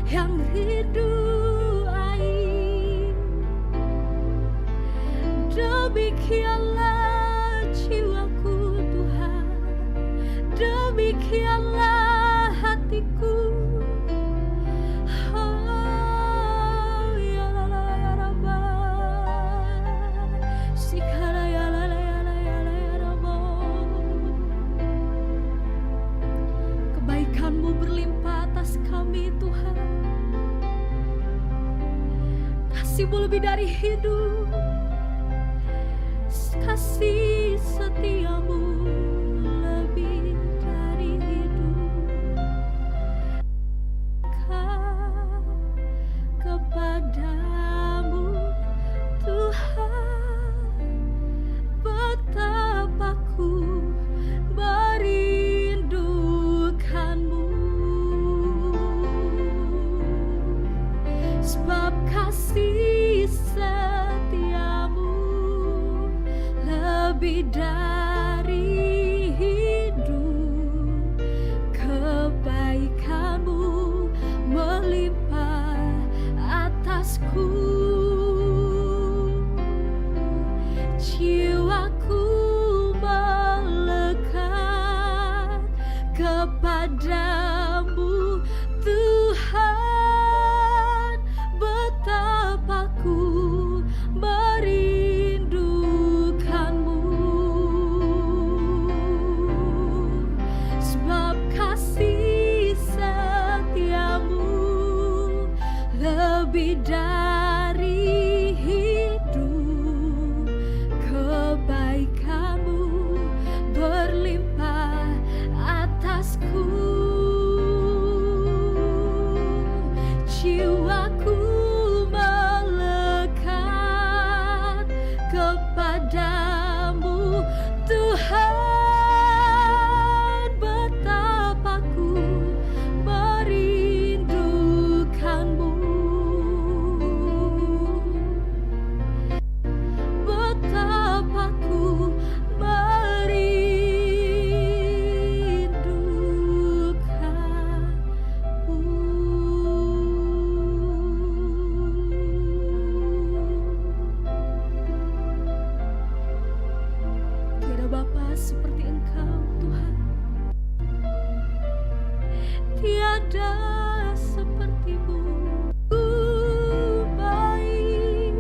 yang rindu air. Demikianlah jiwaku Tuhan, demikianlah hatiku. Oh ya la la ya Rabba, sikara ya la la ya la ya la ya Rabba. Kebaikan-Mu berlimpah atas kami Tuhan, kasih-Mu lebih dari hidup, kasih setia-Mu lebih dari hidup. Kepadamu Tuhan, betapa ku merindukan-Mu, sebab kasih setia-Mu lebih dari hidup. Kebaikan-Mu melimpah atasku. Jiwaku melekat kepadamu Tuhan, betapa ku merindukan-Mu, sebab kasih setia-Mu lebih dari hidup. Kebaikan-Mu berlimpah atasku. Jiwaku melekat kepadamu Tuhan, betapa ku merindukan-Mu, betapa ku merindukan-Mu. Tiada Bapa seperti Engkau Tuhan, tiada seperti-Mu. Ku baik,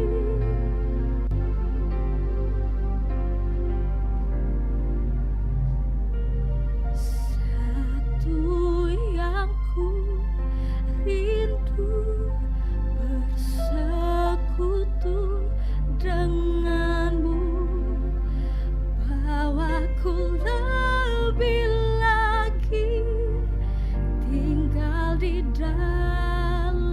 satu yang ku rindu, bersekutu dengan-Mu, bawaku lebih lagi tinggal di dalam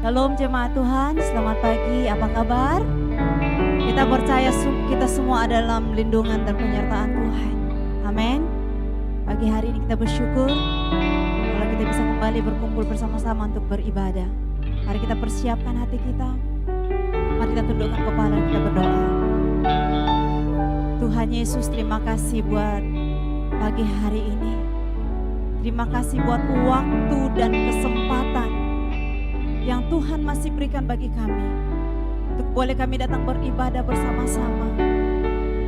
Shalom jemaat Tuhan, selamat pagi, apa kabar? Kita percaya kita semua dalam lindungan dan penyertaan Tuhan. Amin. Pagi hari ini kita bersyukur kalau kita bisa kembali berkumpul bersama-sama untuk beribadah. Mari kita persiapkan hati kita. Mari kita tundukkan kepala, kita berdoa. Tuhan Yesus, terima kasih buat pagi hari ini. Terima kasih buat waktu dan kesempatan yang Tuhan masih berikan bagi kami. Untuk boleh kami datang beribadah bersama-sama.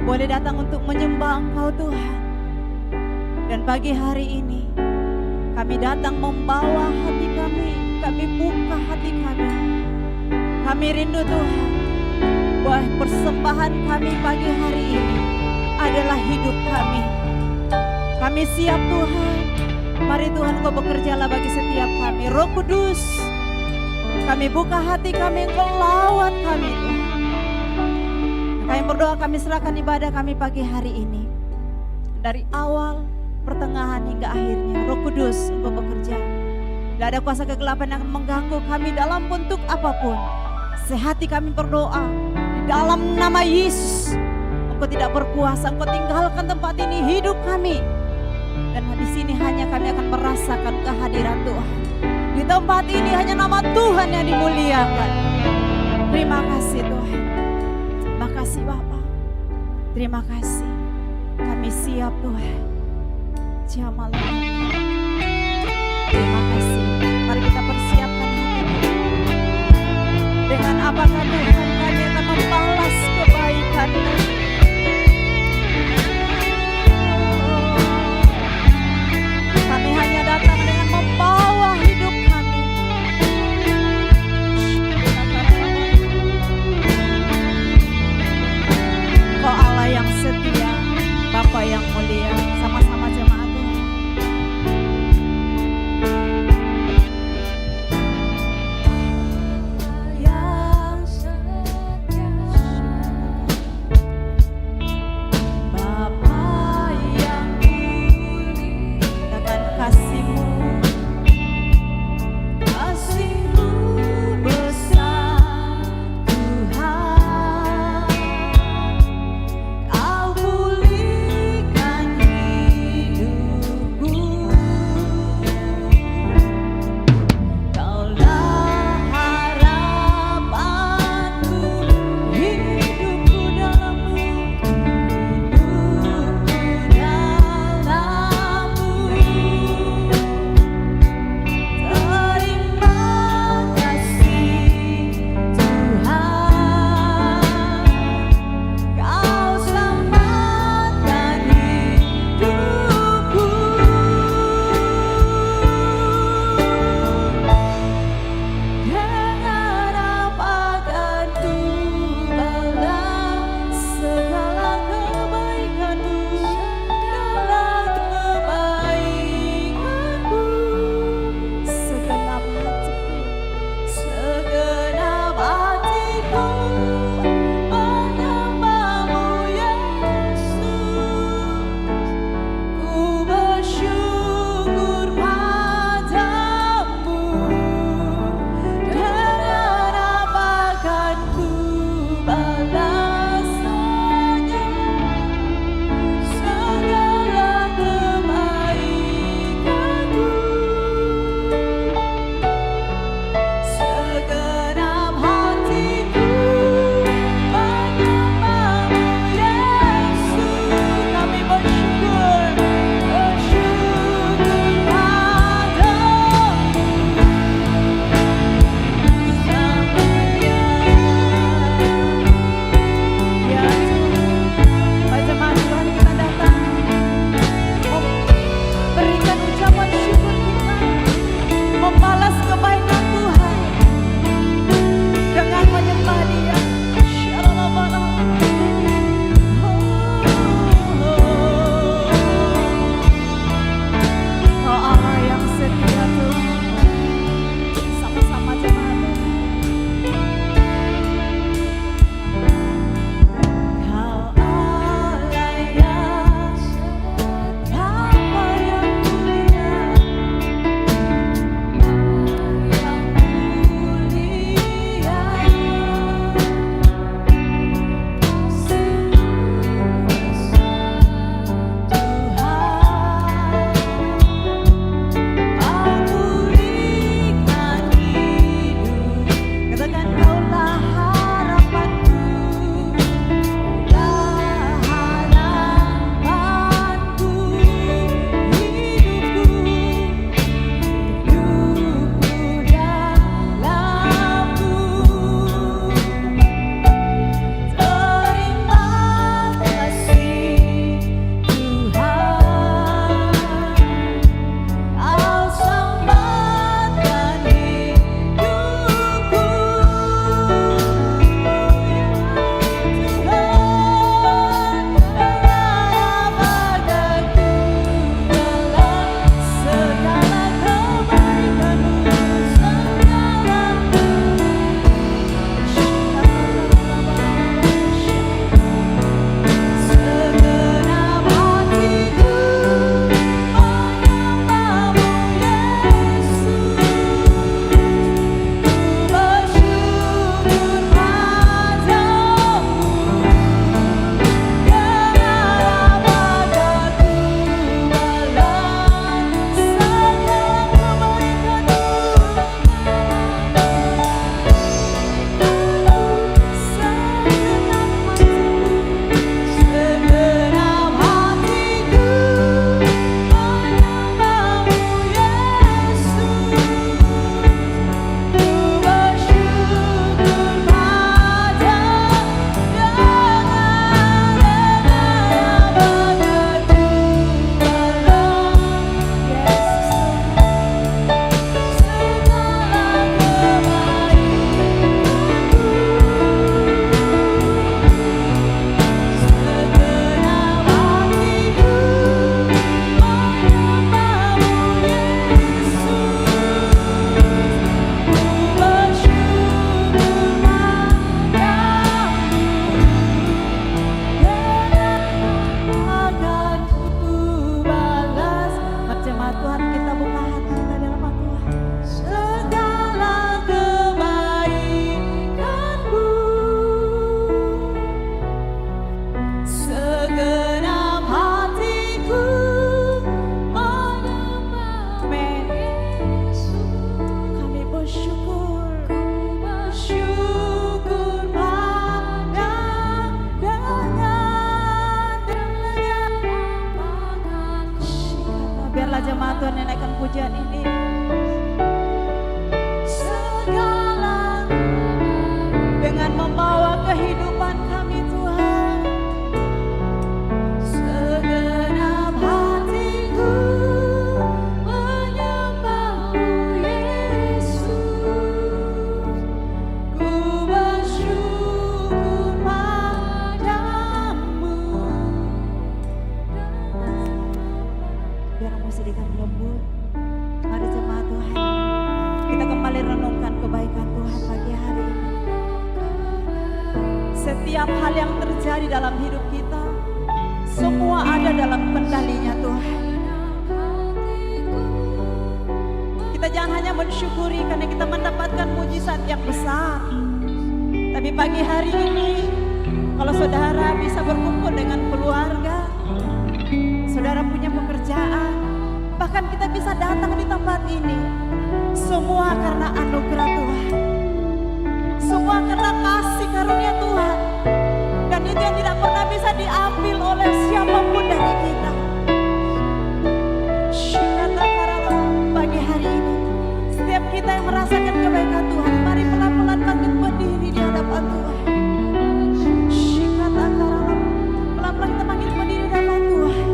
Boleh datang untuk menyembah Engkau Tuhan. Dan pagi hari ini kami datang membawa hati kami. Kami buka hati kami. Kami rindu Tuhan. Bahwa persembahan kami pagi hari ini adalah hidup kami. Kami siap Tuhan. Mari Tuhan Engkau bekerjalah bagi setiap kami. Roh Kudus, kami buka hati kami, Engkau lawat kami Tuhan. Kami berdoa, kami serahkan ibadah kami pagi hari ini. Dari awal, pertengahan hingga akhirnya, Roh Kudus Engkau bekerja. Tidak ada kuasa kegelapan yang akan mengganggu kami dalam bentuk apapun. Sehati kami berdoa, di dalam nama Yesus, Engkau tidak berkuasa, Engkau tinggalkan tempat ini, hidup kami. Dan di sini hanya kami akan merasakan kehadiran Tuhan. Di tempat ini hanya nama Tuhan yang dimuliakan. Terima kasih Tuhan. Terima kasih Bapa. Terima kasih. Kami siap Tuhan. Jamalah. Terima kasih. Mari kita persiapkan hati kita. Dengan apakah Tuhan kami akan membalas kebaikan-Mu. Kami hanya datang dengan membawa hidup kami. Kau Allah yang setia, Bapa yang mulia, sama-sama jemaat Tuhan. Yang setia, kebaikan Tuhan pagi hari ini. Setiap hal yang terjadi dalam hidup kita, semua ada dalam kendalinya Tuhan. Kita jangan hanya mensyukuri karena kita mendapatkan mujizat yang besar. Tapi pagi hari ini, kalau saudara bisa berkumpul dengan keluarga, saudara punya pekerjaan, bahkan kita bisa datang di tempat ini, semua karena anugerah Tuhan. Semua karena kasih karunia Tuhan. Dan itu yang tidak pernah bisa diambil oleh siapapun dari kita. Pagi hari ini, setiap kita yang merasakan kebaikan Tuhan, mari pelan-pelan bangkit berdiri di hadapan Tuhan. Pelan-pelan kita bangkit berdiri di hadapan Tuhan.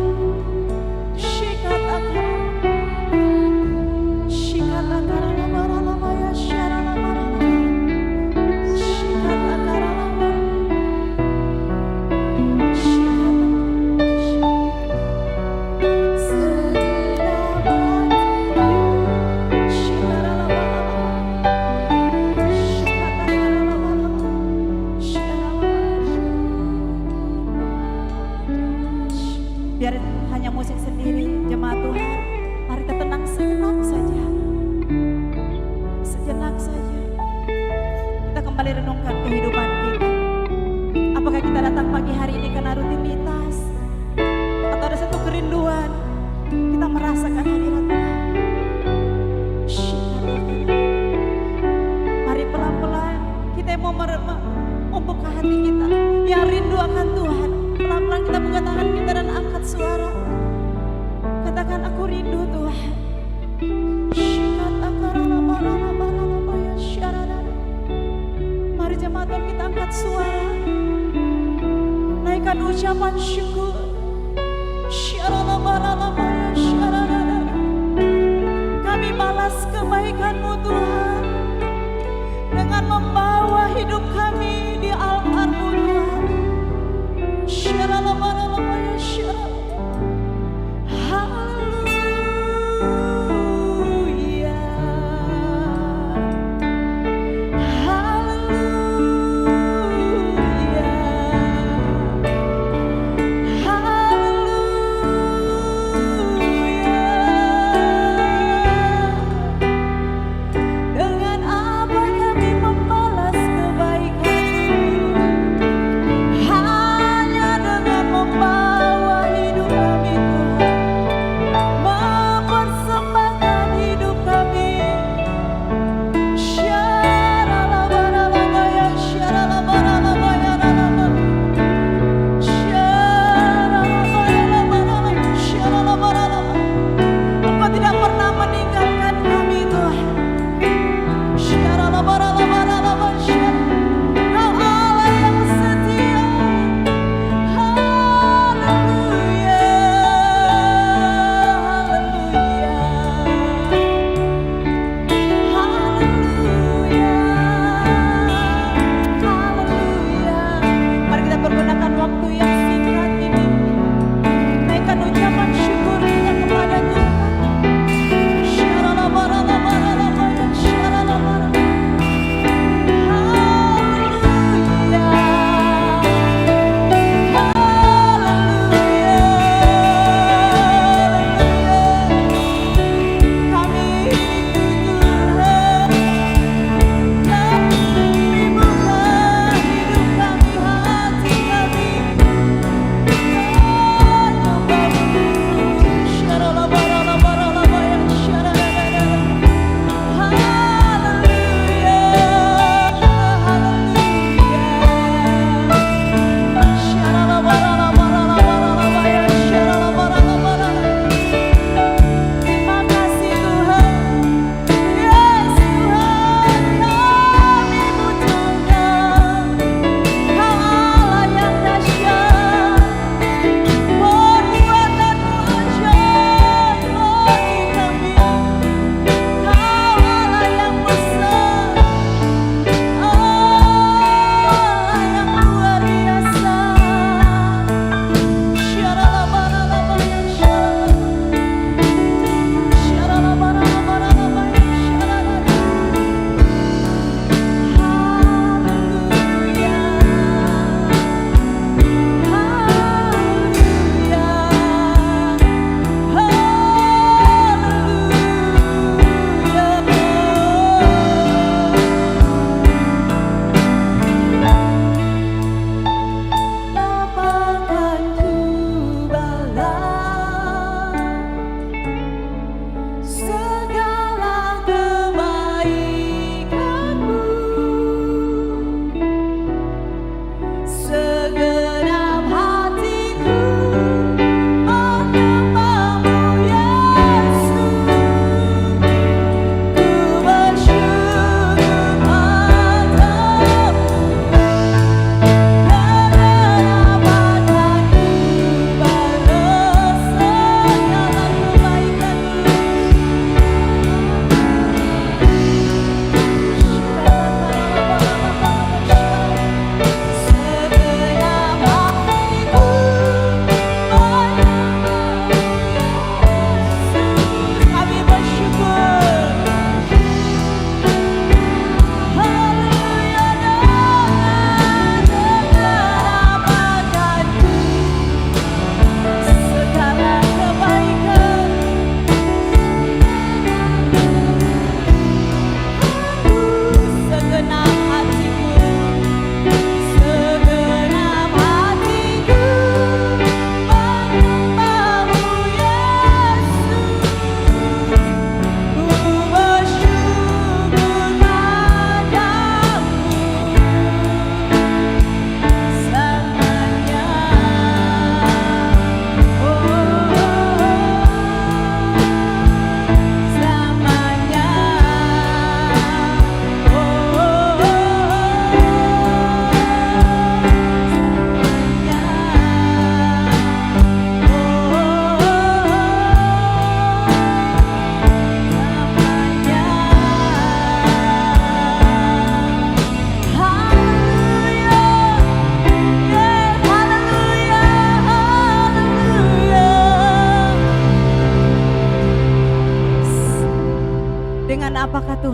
Biar hanya musik sendiri, jemaat Tuhan, mari kita tenang sejenak saja. Sejenak saja. Kita kembali renungkan kehidupan kita. Apakah kita datang pagi hari ini karena rutinitas? Atau ada satu kerinduan, kita merasakan hadirat Tuhan. Mari pelan-pelan, kita mau membuka hati kita yang rindu akan Tuhan. Pelan-pelan kita buka tangan kita dan angkat suara. Katakan, aku rindu Tuhan. Mari jemaat Tuhan kita angkat suara. Naikkan ucapan syukur. Kami balas kebaikan-Mu Tuhan dengan membawa hidup kami di altar-Mu Tuhan. Haleluya, haleluya, haleluya. Dengan apa kami membalas kebaikan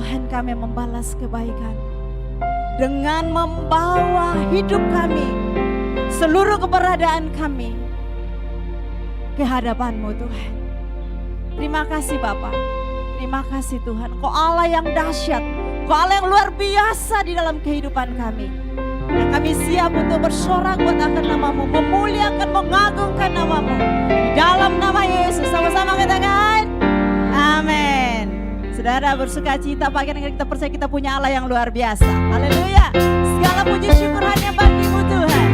Tuhan kami membalas kebaikan dengan membawa hidup kami, seluruh keberadaan kami ke hadapan-Mu Tuhan. Terima kasih Bapa, terima kasih Tuhan. Kau Allah yang dahsyat, Kau Allah yang luar biasa di dalam kehidupan kami. Dan kami siap untuk bersorak buat akan nama-Mu, memuliakan, mengagungkan nama-Mu. Di dalam nama Yesus, sama-sama katakan, amin. Saudara bersuka cita pagi ini kita percaya kita punya Allah yang luar biasa. Haleluya. Segala puji syukur hanya bagi-Mu Tuhan.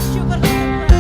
Syukur kepada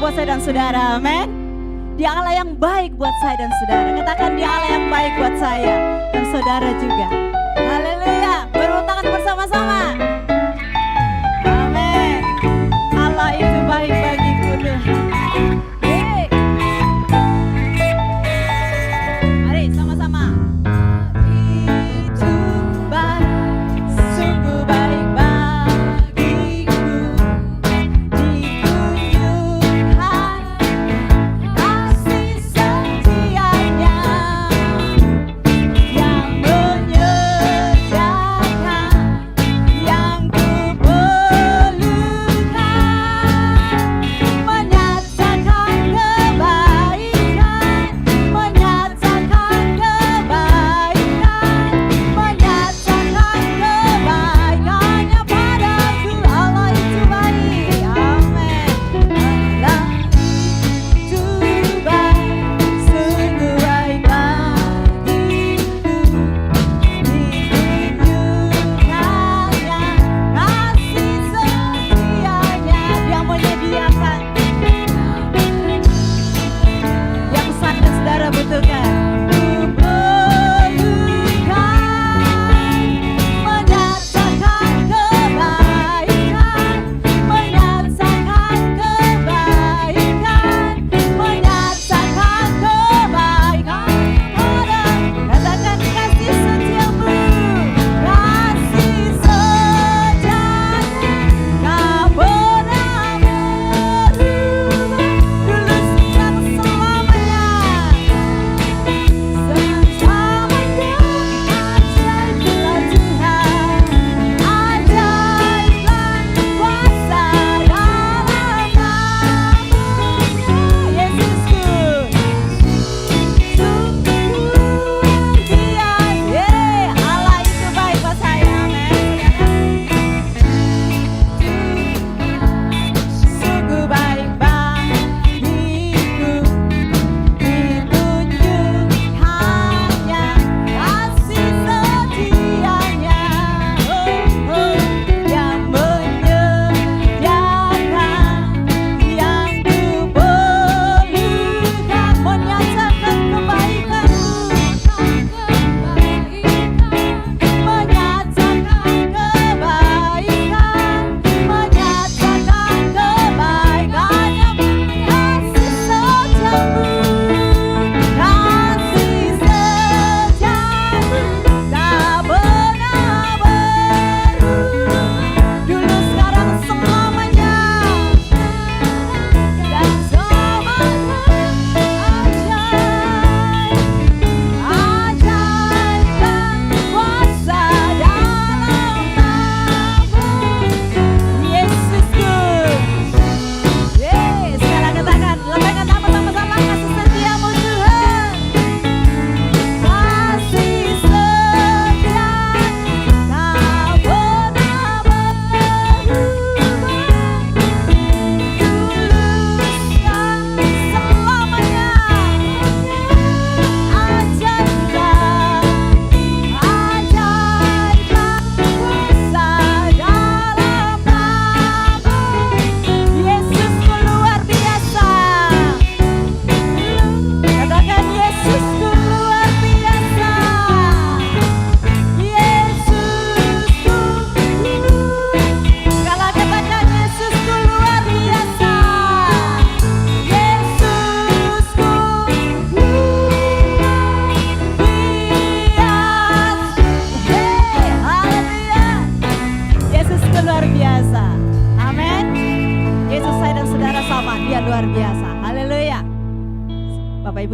buat saya dan saudara, amin. Dia Allah yang baik buat saya dan saudara. Katakan dia Allah yang baik buat saya dan saudara juga. Haleluya. Bertepuk tangan bersama-sama. Amin. Allah itu baik bagiku Tuhan.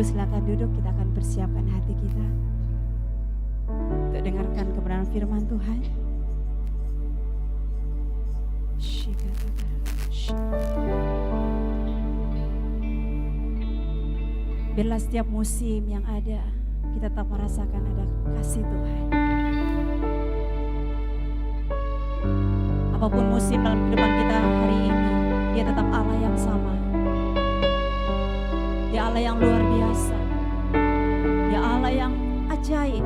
silakan duduk, kita akan persiapkan hati kita untuk dengarkan kebenaran firman Tuhan. Biarlah setiap musim yang ada, kita tetap merasakan ada kasih Tuhan. Apapun musim dalam kehidupan kita hari ini, Dia tetap Allah yang sama. Dia Allah yang luar biasa. Dia Allah yang ajaib.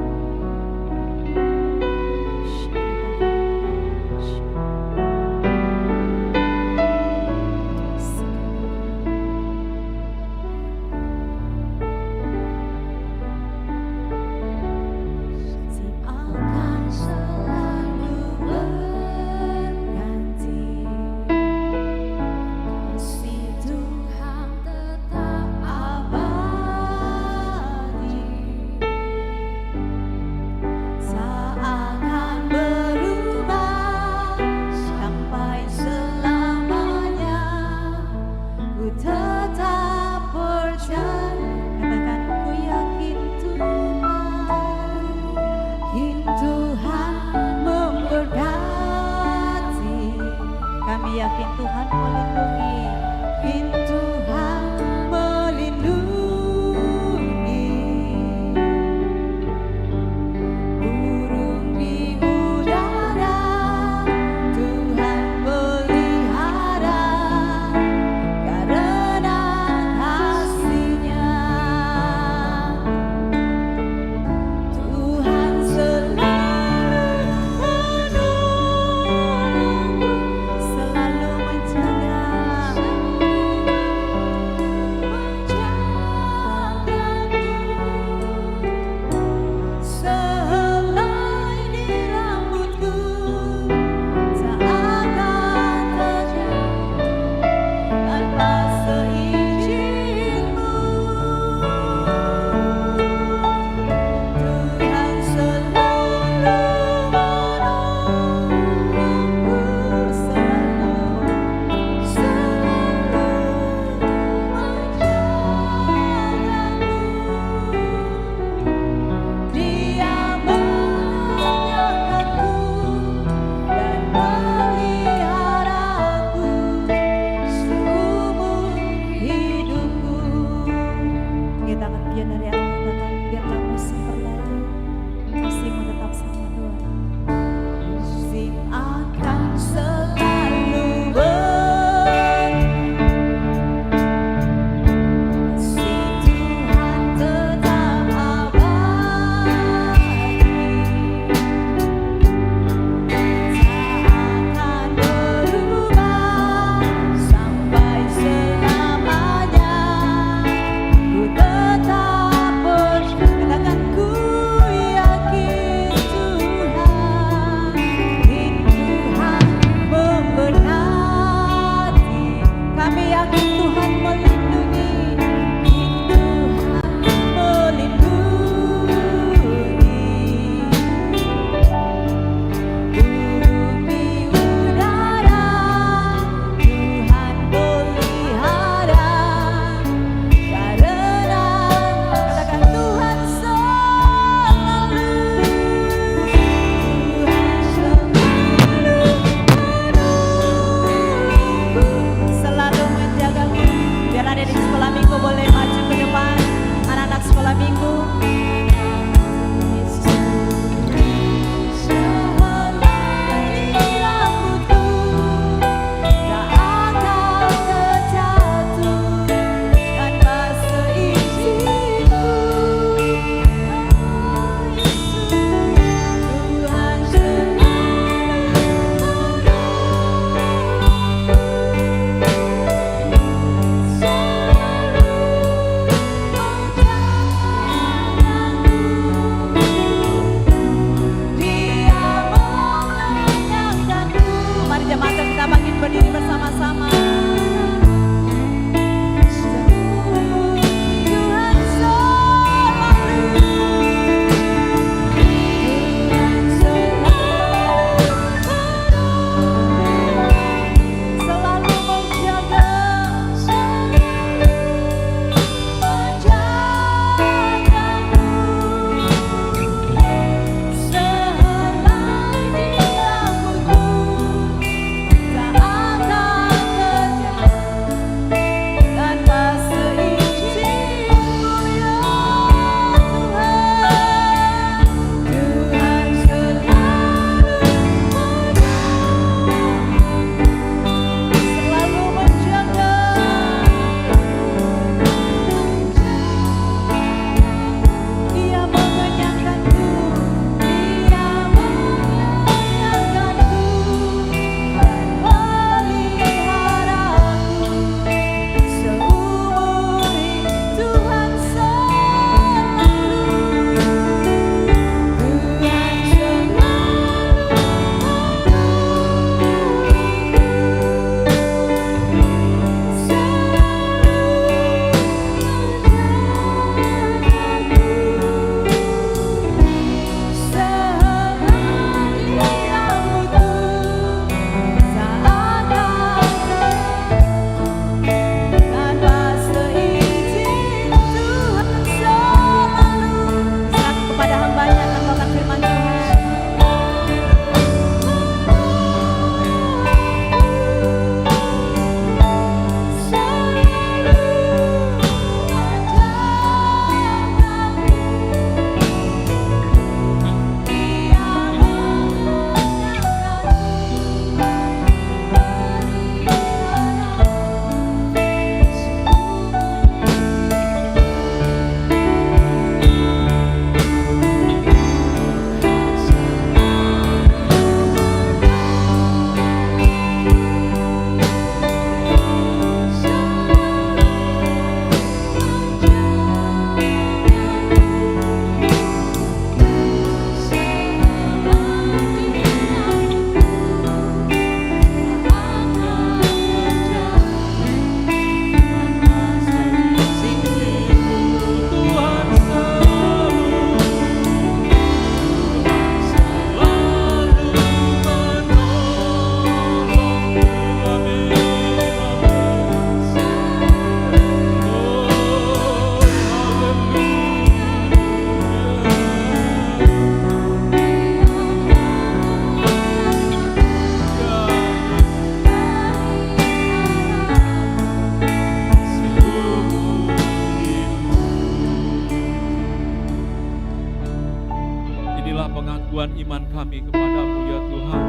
inilah pengakuan iman kami kepadamu ya Tuhan.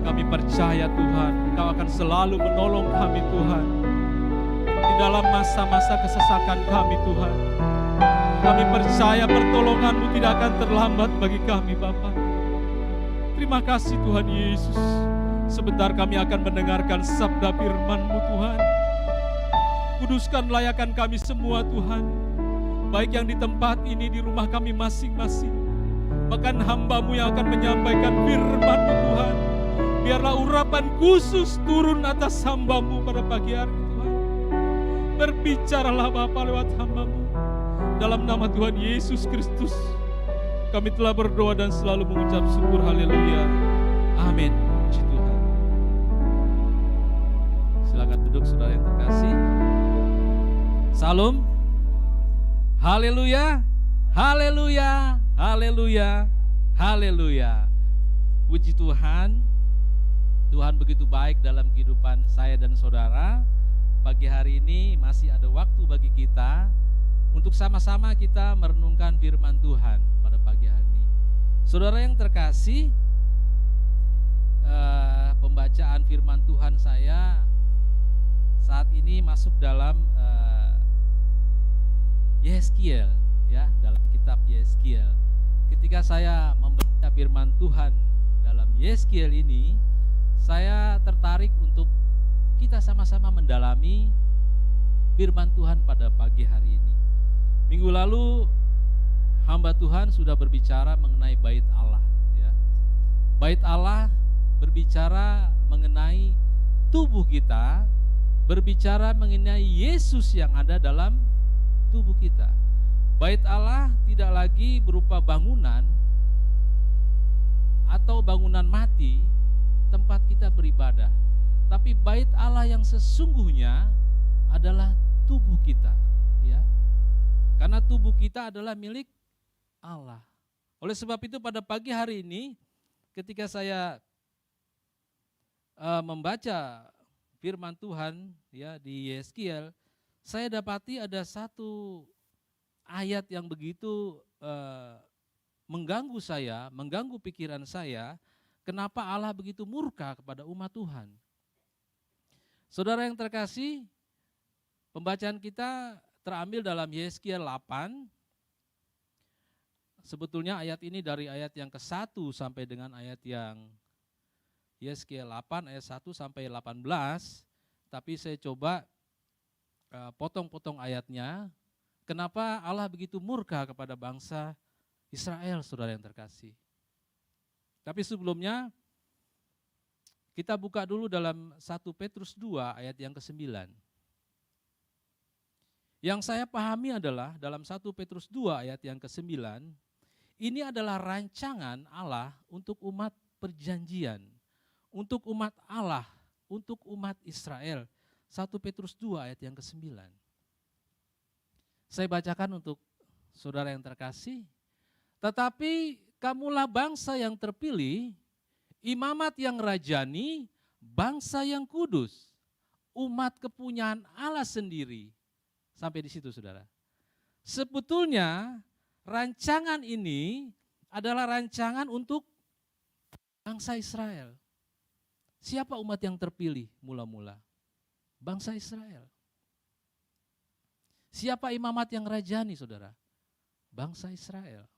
Kami percaya Tuhan, Engkau akan selalu menolong kami Tuhan. Di dalam masa-masa kesesakan kami Tuhan. Kami percaya pertolongan-Mu tidak akan terlambat bagi kami Bapa. Terima kasih Tuhan Yesus. Sebentar kami akan mendengarkan sabda firman-Mu Tuhan. Kuduskan layakan kami semua Tuhan. Baik yang di tempat ini, di rumah kami masing-masing. Bahkan hamba-Mu yang akan menyampaikan firman-Mu Tuhan. Biarlah urapan khusus turun atas hamba-Mu pada pagi hari Tuhan. Berbicaralah Bapa lewat hamba-Mu. Dalam nama Tuhan Yesus Kristus. Kami telah berdoa dan selalu mengucap syukur. Haleluya. Amin. Puji Tuhan. Silakan duduk saudara yang terkasih. Salam. Haleluya. Haleluya. Haleluya. Haleluya. Puji Tuhan. Tuhan begitu baik dalam kehidupan saya dan saudara. Pagi hari ini masih ada waktu bagi kita untuk sama-sama kita merenungkan firman Tuhan pada pagi hari ini. Saudara yang terkasih, pembacaan firman Tuhan saya saat ini masuk dalam Yeskiel, ya, dalam kitab Yeskiel. Ketika saya membaca firman Tuhan dalam Yeskiel ini, saya tertarik untuk kita sama-sama mendalami firman Tuhan pada pagi hari ini. Minggu lalu hamba Tuhan sudah berbicara mengenai bait Allah, ya. Bait Allah berbicara mengenai tubuh kita, berbicara mengenai Yesus yang ada dalam tubuh kita. Bait Allah tidak lagi berupa bangunan atau bangunan mati tempat kita beribadah, tapi bait Allah yang sesungguhnya adalah tubuh kita, ya. Karena tubuh kita adalah milik Allah. Oleh sebab itu pada pagi hari ini ketika saya membaca firman Tuhan, ya, di Yeskiel, saya dapati ada satu ayat yang begitu mengganggu saya, mengganggu pikiran saya. Kenapa Allah begitu murka kepada umat Tuhan? Saudara yang terkasih, pembacaan kita terambil dalam Yeskiel 8. Sebetulnya ayat ini dari ayat yang ke-1 sampai dengan ayat yang Yeskiel 8 ayat 1 sampai 18. Tapi saya coba potong-potong ayatnya. Kenapa Allah begitu murka kepada bangsa Israel, saudara yang terkasih? Tapi sebelumnya kita buka dulu dalam 1 Petrus 2 ayat yang ke-9. Yang saya pahami adalah dalam 1 Petrus 2 ayat yang ke-9, ini adalah rancangan Allah untuk umat perjanjian, untuk umat Allah, untuk umat Israel. 1 Petrus 2 ayat yang ke-9. Saya bacakan untuk saudara yang terkasih. Tetapi kamulah bangsa yang terpilih, imamat yang rajani, bangsa yang kudus, umat kepunyaan Allah sendiri. Sampai di situ saudara. Sebetulnya rancangan ini adalah rancangan untuk bangsa Israel. Siapa umat yang terpilih mula-mula? Bangsa Israel. Siapa imamat yang rajani saudara? Bangsa Israel.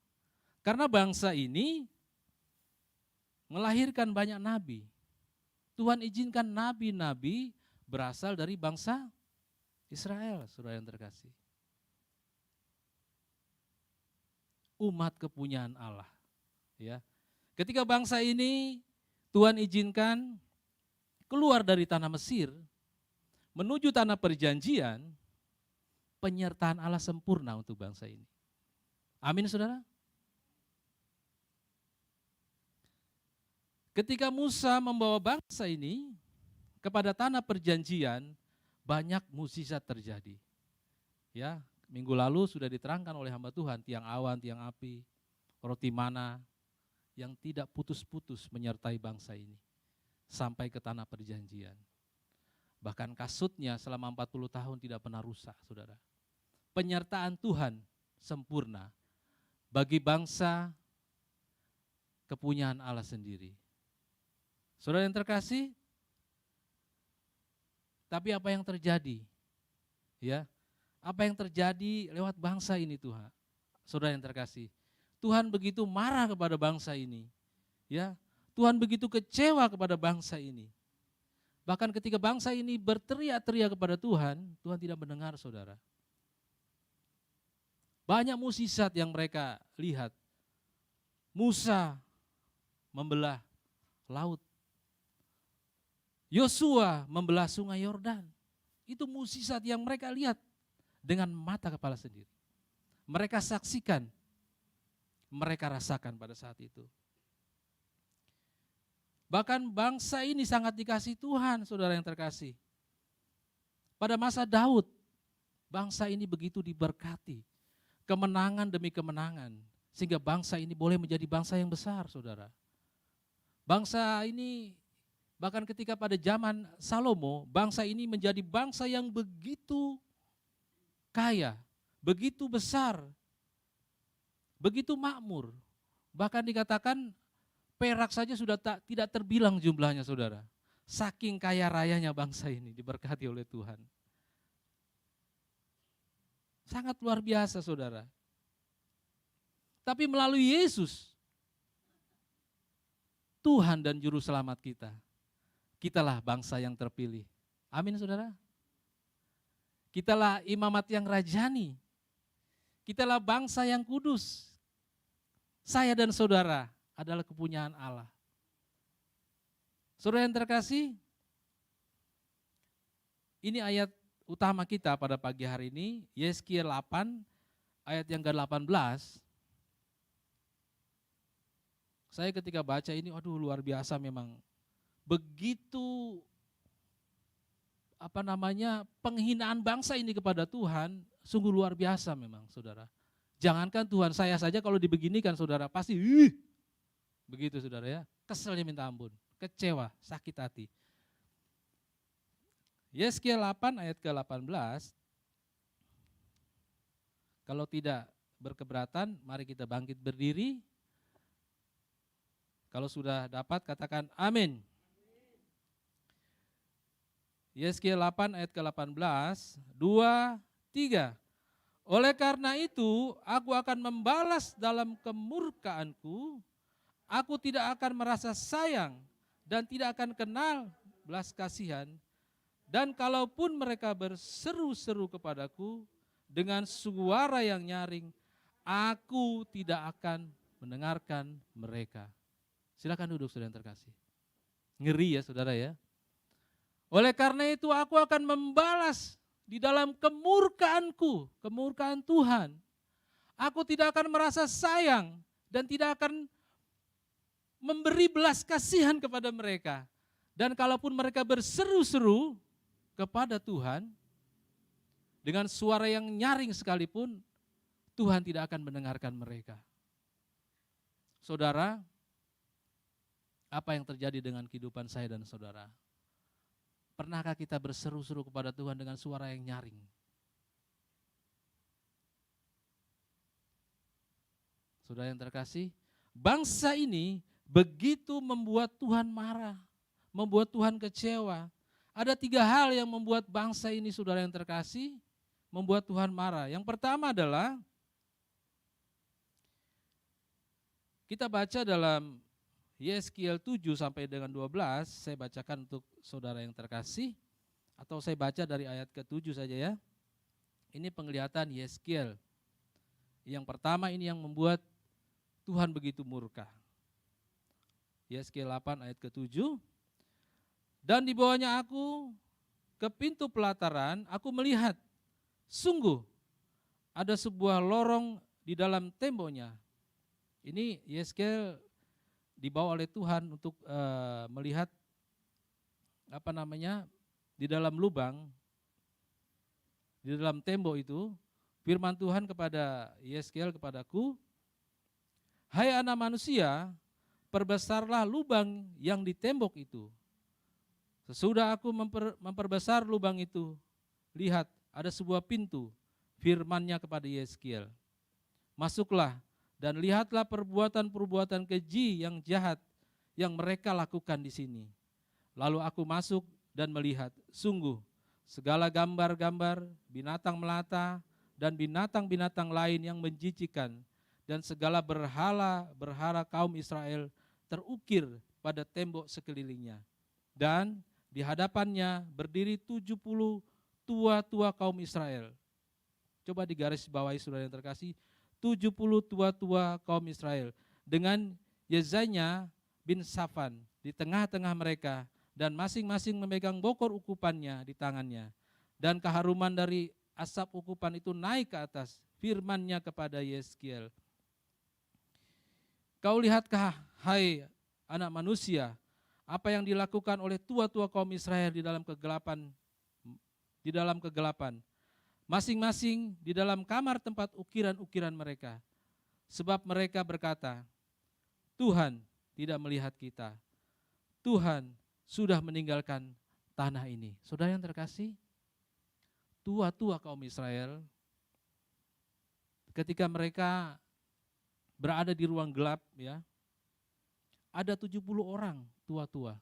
Karena bangsa ini melahirkan banyak nabi. Tuhan izinkan nabi-nabi berasal dari bangsa Israel, saudara yang terkasih. Umat kepunyaan Allah, ya. Ketika bangsa ini Tuhan izinkan keluar dari tanah Mesir menuju tanah perjanjian, penyertaan Allah sempurna untuk bangsa ini. Amin, saudara. Ketika Musa membawa bangsa ini kepada tanah perjanjian, banyak mukjizat terjadi. Ya, minggu lalu sudah diterangkan oleh hamba Tuhan, tiang awan, tiang api, roti mana yang tidak putus-putus menyertai bangsa ini sampai ke tanah perjanjian. Bahkan kasutnya selama 40 tahun tidak pernah rusak, saudara. Penyertaan Tuhan sempurna. bagi bangsa kepunyaan Allah sendiri. Saudara yang terkasih, tapi apa yang terjadi? Ya, apa yang terjadi lewat bangsa ini Tuhan? Saudara yang terkasih, Tuhan begitu marah kepada bangsa ini. Ya, Tuhan begitu kecewa kepada bangsa ini. Bahkan ketika bangsa ini berteriak-teriak kepada Tuhan, Tuhan tidak mendengar, saudara. Banyak mukjizat yang mereka lihat. Musa membelah laut. Yosua membelah sungai Yordan. Itu mukjizat yang mereka lihat dengan mata kepala sendiri. Mereka saksikan, mereka rasakan pada saat itu. Bahkan bangsa ini sangat dikasih Tuhan, saudara yang terkasih. Pada masa Daud, bangsa ini begitu diberkati. Kemenangan demi kemenangan. Sehingga bangsa ini boleh menjadi bangsa yang besar, saudara. Bangsa ini, bahkan ketika pada zaman Salomo, bangsa ini menjadi bangsa yang begitu kaya, begitu besar, begitu makmur. Bahkan dikatakan perak saja sudah tidak terbilang jumlahnya, saudara. Saking kaya rayanya bangsa ini diberkati oleh Tuhan. Sangat luar biasa, saudara. Tapi melalui Yesus, Tuhan dan Juru Selamat kita, kitalah bangsa yang terpilih. Amin, saudara. Kitalah imamat yang rajani. Kitalah bangsa yang kudus. Saya dan saudara adalah kepunyaan Allah. Saudara yang terkasih, ini ayat utama kita pada pagi hari ini, Yeskiel 8 ayat yang ke-18. Saya ketika baca ini, aduh luar biasa memang. Begitu penghinaan bangsa ini kepada Tuhan, sungguh luar biasa memang, saudara. Jangankan Tuhan, saya saja kalau dibeginikan, saudara, pasti begitu, saudara ya. Keselnya minta ampun, kecewa, sakit hati. Yeskiel 8 ayat ke-18. Kalau tidak berkeberatan, mari kita bangkit berdiri. Kalau sudah dapat, katakan amin. Yeskiel 8 ayat ke-18, 2, 3. Oleh karena itu, aku akan membalas dalam kemurkaanku, aku tidak akan merasa sayang dan tidak akan kenal belas kasihan. Dan kalaupun mereka berseru-seru kepadaku dengan suara yang nyaring, aku tidak akan mendengarkan mereka. Silakan duduk, saudara yang terkasih. Ngeri ya, saudara ya. Oleh karena itu aku akan membalas di dalam kemurkaanku, kemurkaan Tuhan. Aku tidak akan merasa sayang dan tidak akan memberi belas kasihan kepada mereka. Dan kalaupun mereka berseru-seru kepada Tuhan, dengan suara yang nyaring sekalipun, Tuhan tidak akan mendengarkan mereka. Saudara, apa yang terjadi dengan kehidupan saya dan saudara? Pernahkah kita berseru-seru kepada Tuhan dengan suara yang nyaring? Saudara yang terkasih, bangsa ini begitu membuat Tuhan marah, membuat Tuhan kecewa. Ada 3 hal yang membuat bangsa ini, saudara yang terkasih, membuat Tuhan marah. Yang pertama adalah, kita baca dalam Yeskiel 7 sampai dengan 12, saya bacakan untuk saudara yang terkasih, atau saya baca dari ayat ke-7 saja ya. Ini penglihatan Yeskiel. Yang pertama ini yang membuat Tuhan begitu murka. Yeskiel 8 ayat ke-7. Dan di bawahnya aku ke pintu pelataran, aku melihat, sungguh ada sebuah lorong di dalam temboknya. Ini Yeskiel dibawa oleh Tuhan untuk melihat di dalam lubang, di dalam tembok itu, firman Tuhan kepada Yeskiel, kepadaku, hai anak manusia, perbesarlah lubang yang di tembok itu. Sesudah aku memperbesar lubang itu, lihat ada sebuah pintu, firman-Nya kepada Yeskiel, masuklah dan lihatlah perbuatan-perbuatan keji yang jahat yang mereka lakukan di sini. Lalu aku masuk dan melihat, sungguh segala gambar-gambar binatang melata dan binatang-binatang lain yang menjijikkan dan segala berhala kaum Israel terukir pada tembok sekelilingnya. Dan di hadapannya berdiri 70 tua-tua kaum Israel. Coba digaris bawahi saudara yang terkasih, 70 tua-tua kaum Israel dengan Yezanya bin Safan di tengah-tengah mereka, dan masing-masing memegang bokor ukupannya di tangannya. Dan keharuman dari asap ukupan itu naik ke atas, firman-Nya kepada Yeskiel, kau lihatkah, hai anak manusia, apa yang dilakukan oleh tua-tua kaum Israel di dalam kegelapan, masing-masing di dalam kamar tempat ukiran-ukiran mereka. Sebab mereka berkata, Tuhan tidak melihat kita, Tuhan sudah meninggalkan tanah ini. Saudara yang terkasih, tua-tua kaum Israel ketika mereka berada di ruang gelap, ya, ada 70 orang tua-tua.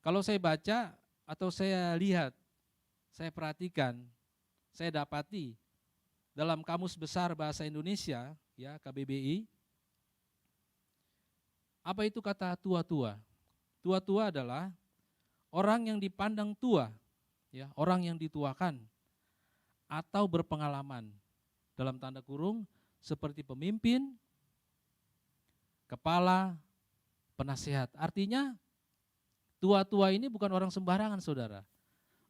Kalau saya baca atau saya lihat, saya perhatikan, saya dapati dalam Kamus Besar Bahasa Indonesia, ya, KBBI, apa itu kata tua-tua? Tua-tua adalah orang yang dipandang tua, ya, orang yang dituakan atau berpengalaman, dalam tanda kurung seperti pemimpin, kepala, penasehat. Artinya tua-tua ini bukan orang sembarangan, saudara.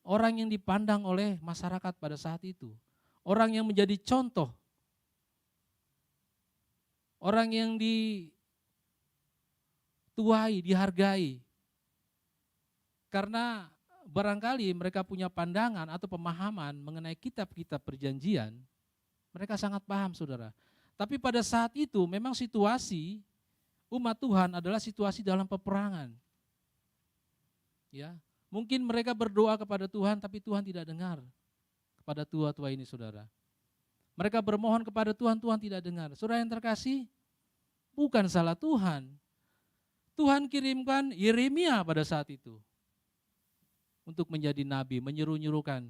Orang yang dipandang oleh masyarakat pada saat itu. Orang yang menjadi contoh. Orang yang dituai, dihargai. Karena barangkali mereka punya pandangan atau pemahaman mengenai kitab-kitab perjanjian, mereka sangat paham, saudara. Tapi pada saat itu memang situasi umat Tuhan adalah situasi dalam peperangan. Ya, mungkin mereka berdoa kepada Tuhan tapi Tuhan tidak dengar kepada tua-tua ini, saudara. Mereka bermohon kepada Tuhan, Tuhan tidak dengar. Saudara yang terkasih, bukan salah Tuhan. Tuhan kirimkan Yeremia pada saat itu untuk menjadi nabi, menyeru-nyerukan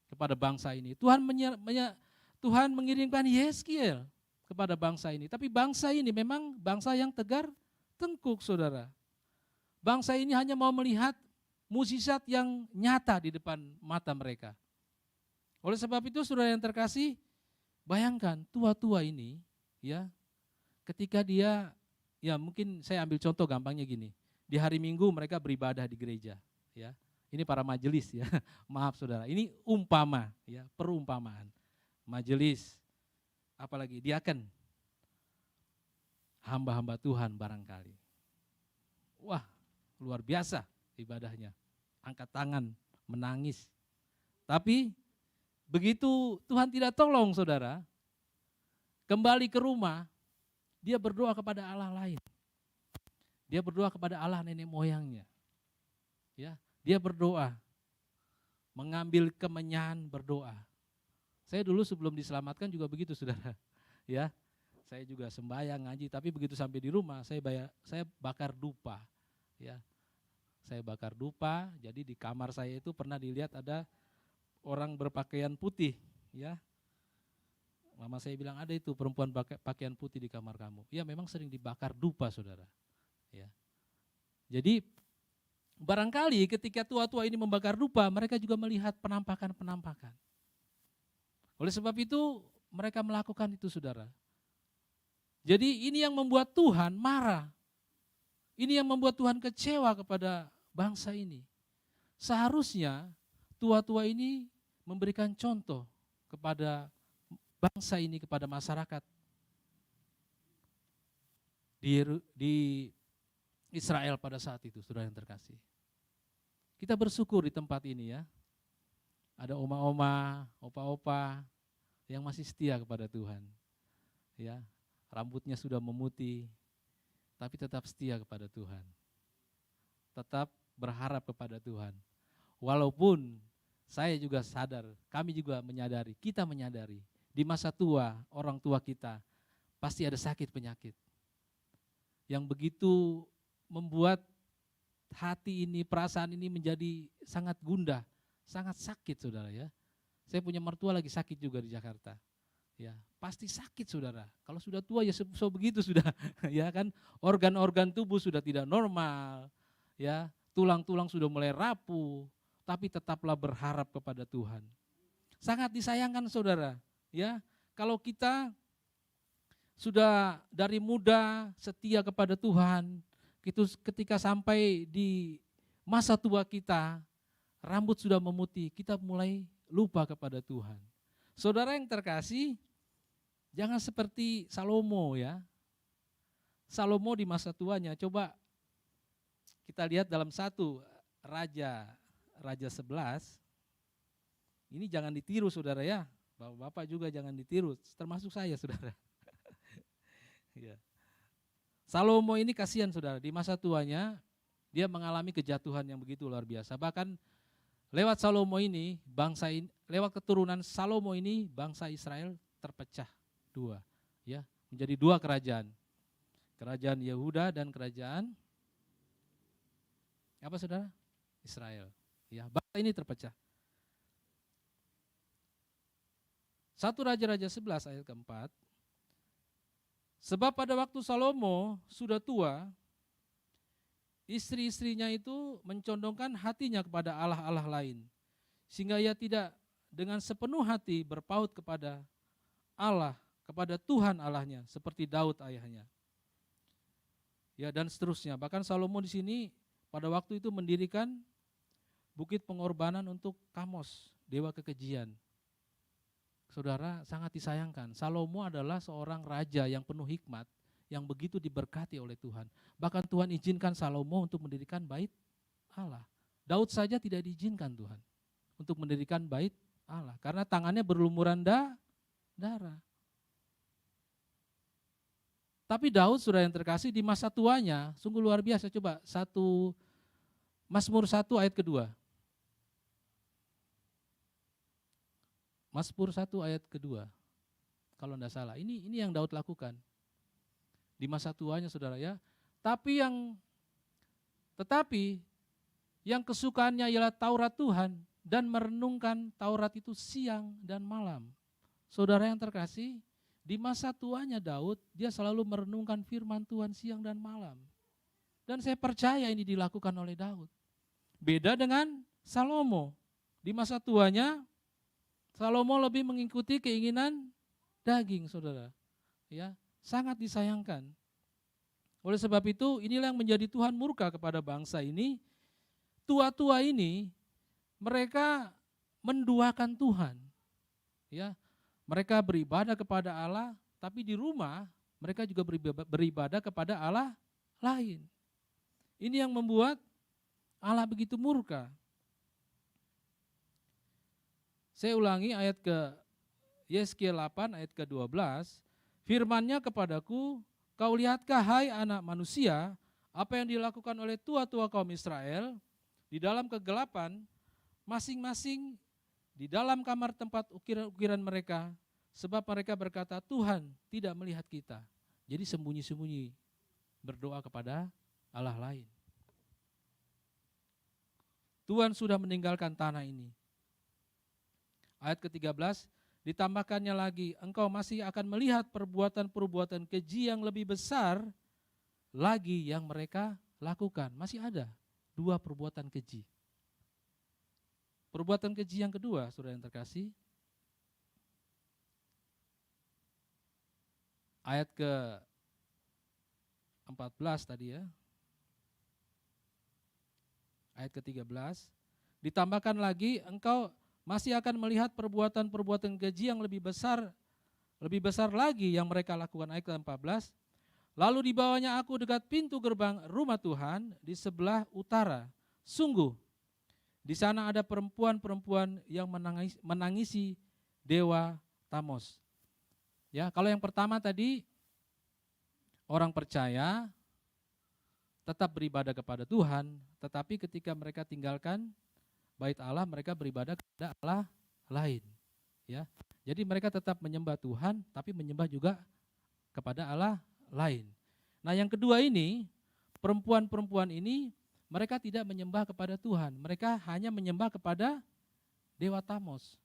kepada bangsa ini. Tuhan mengirimkan Yeskiel kepada bangsa ini. Tapi bangsa ini memang bangsa yang tegar tengkuk, saudara. Bangsa ini hanya mau melihat mukjizat yang nyata di depan mata mereka. Oleh sebab itu, saudara yang terkasih, bayangkan tua-tua ini, ya, ketika dia, ya mungkin saya ambil contoh gampangnya gini. Di hari Minggu mereka beribadah di gereja, ya. Ini para majelis, ya. Maaf saudara, ini umpama, ya, perumpamaan. Majelis, apalagi diaken, hamba-hamba Tuhan barangkali. Wah, luar biasa ibadahnya. Angkat tangan, menangis. Tapi begitu Tuhan tidak tolong, saudara, kembali ke rumah, dia berdoa kepada Allah lain. Dia berdoa kepada Allah nenek moyangnya. Ya, dia berdoa, mengambil kemenyan berdoa. Saya dulu sebelum diselamatkan juga begitu, saudara. Ya, saya juga sembahyang ngaji, tapi begitu sampai di rumah saya bakar dupa. Ya, saya bakar dupa. Jadi di kamar saya itu pernah dilihat ada orang berpakaian putih. Ya, mama saya bilang ada itu perempuan pakaian putih di kamar kamu. Ya, memang sering dibakar dupa, saudara. Ya, jadi barangkali ketika tua-tua ini membakar dupa, mereka juga melihat penampakan-penampakan. Oleh sebab itu mereka melakukan itu, saudara. Jadi ini yang membuat Tuhan marah. Ini yang membuat Tuhan kecewa kepada bangsa ini. Seharusnya tua-tua ini memberikan contoh kepada bangsa ini, kepada masyarakat di Israel pada saat itu, saudara yang terkasih. Kita bersyukur di tempat ini, ya. Ada oma-oma, opa-opa yang masih setia kepada Tuhan. Ya, rambutnya sudah memutih, tapi tetap setia kepada Tuhan. Tetap berharap kepada Tuhan. Walaupun saya juga sadar, kami juga menyadari, kita menyadari, di masa tua, orang tua kita pasti ada sakit penyakit. Yang begitu membuat hati ini, perasaan ini menjadi sangat gundah, sangat sakit saudara ya. Saya punya mertua lagi sakit juga di Jakarta. Ya, pasti sakit saudara. Kalau sudah tua ya so begitu sudah, ya kan. Organ-organ tubuh sudah tidak normal, ya. Tulang-tulang sudah mulai rapuh, tapi tetaplah berharap kepada Tuhan. Sangat disayangkan saudara, ya. Kalau kita sudah dari muda setia kepada Tuhan, itu ketika sampai di masa tua kita, rambut sudah memutih, kita mulai lupa kepada Tuhan. Saudara yang terkasih, jangan seperti Salomo ya. Salomo di masa tuanya, coba kita lihat dalam 1 Raja 11. Ini jangan ditiru saudara ya, bapak-bapak juga jangan ditiru, termasuk saya saudara. Ya. Salomo ini kasihan saudara, di masa tuanya dia mengalami kejatuhan yang begitu luar biasa. Bahkan lewat Salomo ini, lewat keturunan Salomo ini bangsa Israel terpecah 2, ya, menjadi 2 kerajaan. Kerajaan Yehuda dan kerajaan apa saudara? Israel. Ya, bangsa ini terpecah. 1 Raja-Raja 11 ayat keempat. Sebab pada waktu Salomo sudah tua, istri-istrinya itu mencondongkan hatinya kepada allah-allah lain, sehingga ia tidak dengan sepenuh hati berpaut kepada Allah, kepada Tuhan Allahnya, seperti Daud ayahnya. Ya, dan seterusnya. Bahkan Salomo di sini pada waktu itu mendirikan bukit pengorbanan untuk Kamos, dewa kekejian. Saudara, sangat disayangkan, Salomo adalah seorang raja yang penuh hikmat, yang begitu diberkati oleh Tuhan. Bahkan Tuhan izinkan Salomo untuk mendirikan bait Allah. Daud saja tidak diizinkan Tuhan untuk mendirikan bait Allah, karena tangannya berlumuran darah. Tapi Daud, saudara yang terkasih, di masa tuanya sungguh luar biasa. Coba Mazmur 1 ayat kedua. Mazmur 1 ayat kedua, kalau tidak salah. Ini yang Daud lakukan di masa tuanya saudara ya. Tetapi yang kesukaannya ialah Taurat Tuhan dan merenungkan Taurat itu siang dan malam. Saudara yang terkasih, di masa tuanya Daud, dia selalu merenungkan firman Tuhan siang dan malam. Dan saya percaya ini dilakukan oleh Daud. Beda dengan Salomo. Di masa tuanya Salomo lebih mengikuti keinginan daging, saudara. Ya, sangat disayangkan. Oleh sebab itu, inilah yang menjadi Tuhan murka kepada bangsa ini. Tua-tua ini, mereka menduakan Tuhan. Ya, mereka beribadah kepada Allah, tapi di rumah mereka juga beribadah kepada Allah lain. Ini yang membuat Allah begitu murka. Saya ulangi ayat Yeskiel 8 ayat ke-12, firman-Nya kepadaku, kau lihatkah hai anak manusia, apa yang dilakukan oleh tua-tua kaum Israel, di dalam kegelapan, masing-masing di dalam kamar tempat ukiran mereka, sebab mereka berkata, Tuhan tidak melihat kita. Jadi sembunyi-sembunyi berdoa kepada Allah lain. Tuhan sudah meninggalkan tanah ini. Ayat ke-13, ditambahkannya lagi, engkau masih akan melihat perbuatan-perbuatan keji yang lebih besar lagi yang mereka lakukan. Masih ada 2 perbuatan keji. Perbuatan keji yang kedua, saudara yang terkasih, ayat ke-14 tadi ya, ayat ke-13, ditambahkan lagi, engkau masih akan melihat perbuatan-perbuatan keji yang lebih besar lagi yang mereka lakukan. Ayat ke-14, lalu dibawanya aku dekat pintu gerbang rumah Tuhan di sebelah utara. Sungguh, di sana ada perempuan-perempuan yang menangisi dewa Tamos. Ya, kalau yang pertama tadi orang percaya tetap beribadah kepada Tuhan, tetapi ketika mereka tinggalkan bait Allah, mereka beribadah kepada Allah lain. Ya, jadi mereka tetap menyembah Tuhan, tapi menyembah juga kepada Allah lain. Nah, yang kedua ini, perempuan-perempuan ini mereka tidak menyembah kepada Tuhan, mereka hanya menyembah kepada dewa Tamos.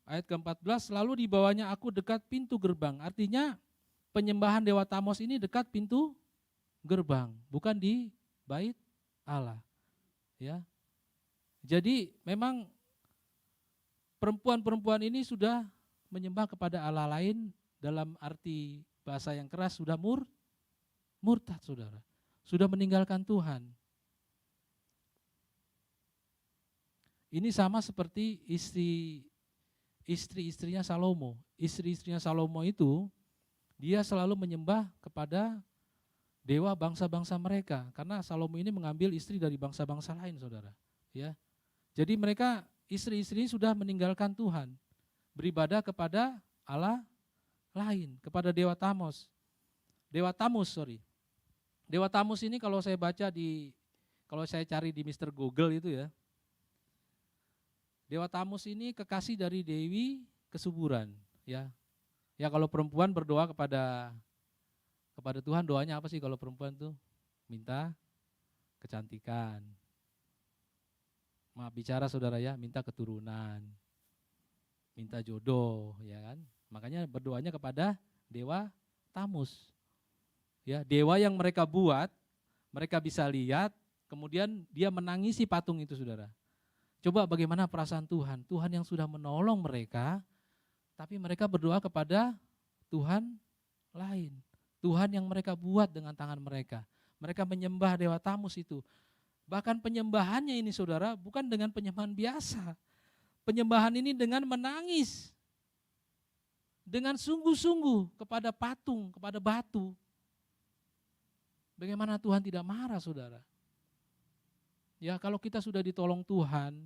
Ayat ke-14, lalu dibawanya aku dekat pintu gerbang. Artinya penyembahan dewa Tamos ini dekat pintu gerbang, bukan di bait Allah. Ya. Jadi memang perempuan-perempuan ini sudah menyembah kepada Allah lain, dalam arti bahasa yang keras sudah murtad, saudara. Sudah meninggalkan Tuhan. Ini sama seperti istri-istrinya Salomo. Istri-istrinya Salomo itu dia selalu menyembah kepada dewa bangsa-bangsa mereka, karena Salomo ini mengambil istri dari bangsa-bangsa lain, saudara. Ya, jadi mereka istri-istri ini sudah meninggalkan Tuhan, beribadah kepada Allah lain, kepada dewa Tamus. Dewa Tamus ini kalau saya baca kalau saya cari di Mr. Google itu ya, dewa Tamus ini kekasih dari Dewi Kesuburan, ya. Ya kalau perempuan berdoa kepada Tuhan, doanya apa sih kalau perempuan tuh? Minta kecantikan. Maaf bicara saudara ya, minta keturunan. Minta jodoh, ya kan? Makanya berdoanya kepada dewa Tamus. Ya, dewa yang mereka buat, mereka bisa lihat, kemudian dia menangisi patung itu, saudara. Coba bagaimana perasaan Tuhan? Tuhan yang sudah menolong mereka, tapi mereka berdoa kepada Tuhan lain. Tuhan yang mereka buat dengan tangan mereka. Mereka menyembah dewa Tamus itu. Bahkan penyembahannya ini, saudara, bukan dengan penyembahan biasa. Penyembahan ini dengan menangis. Dengan sungguh-sungguh kepada patung, kepada batu. Bagaimana Tuhan tidak marah, saudara? Ya, kalau kita sudah ditolong Tuhan,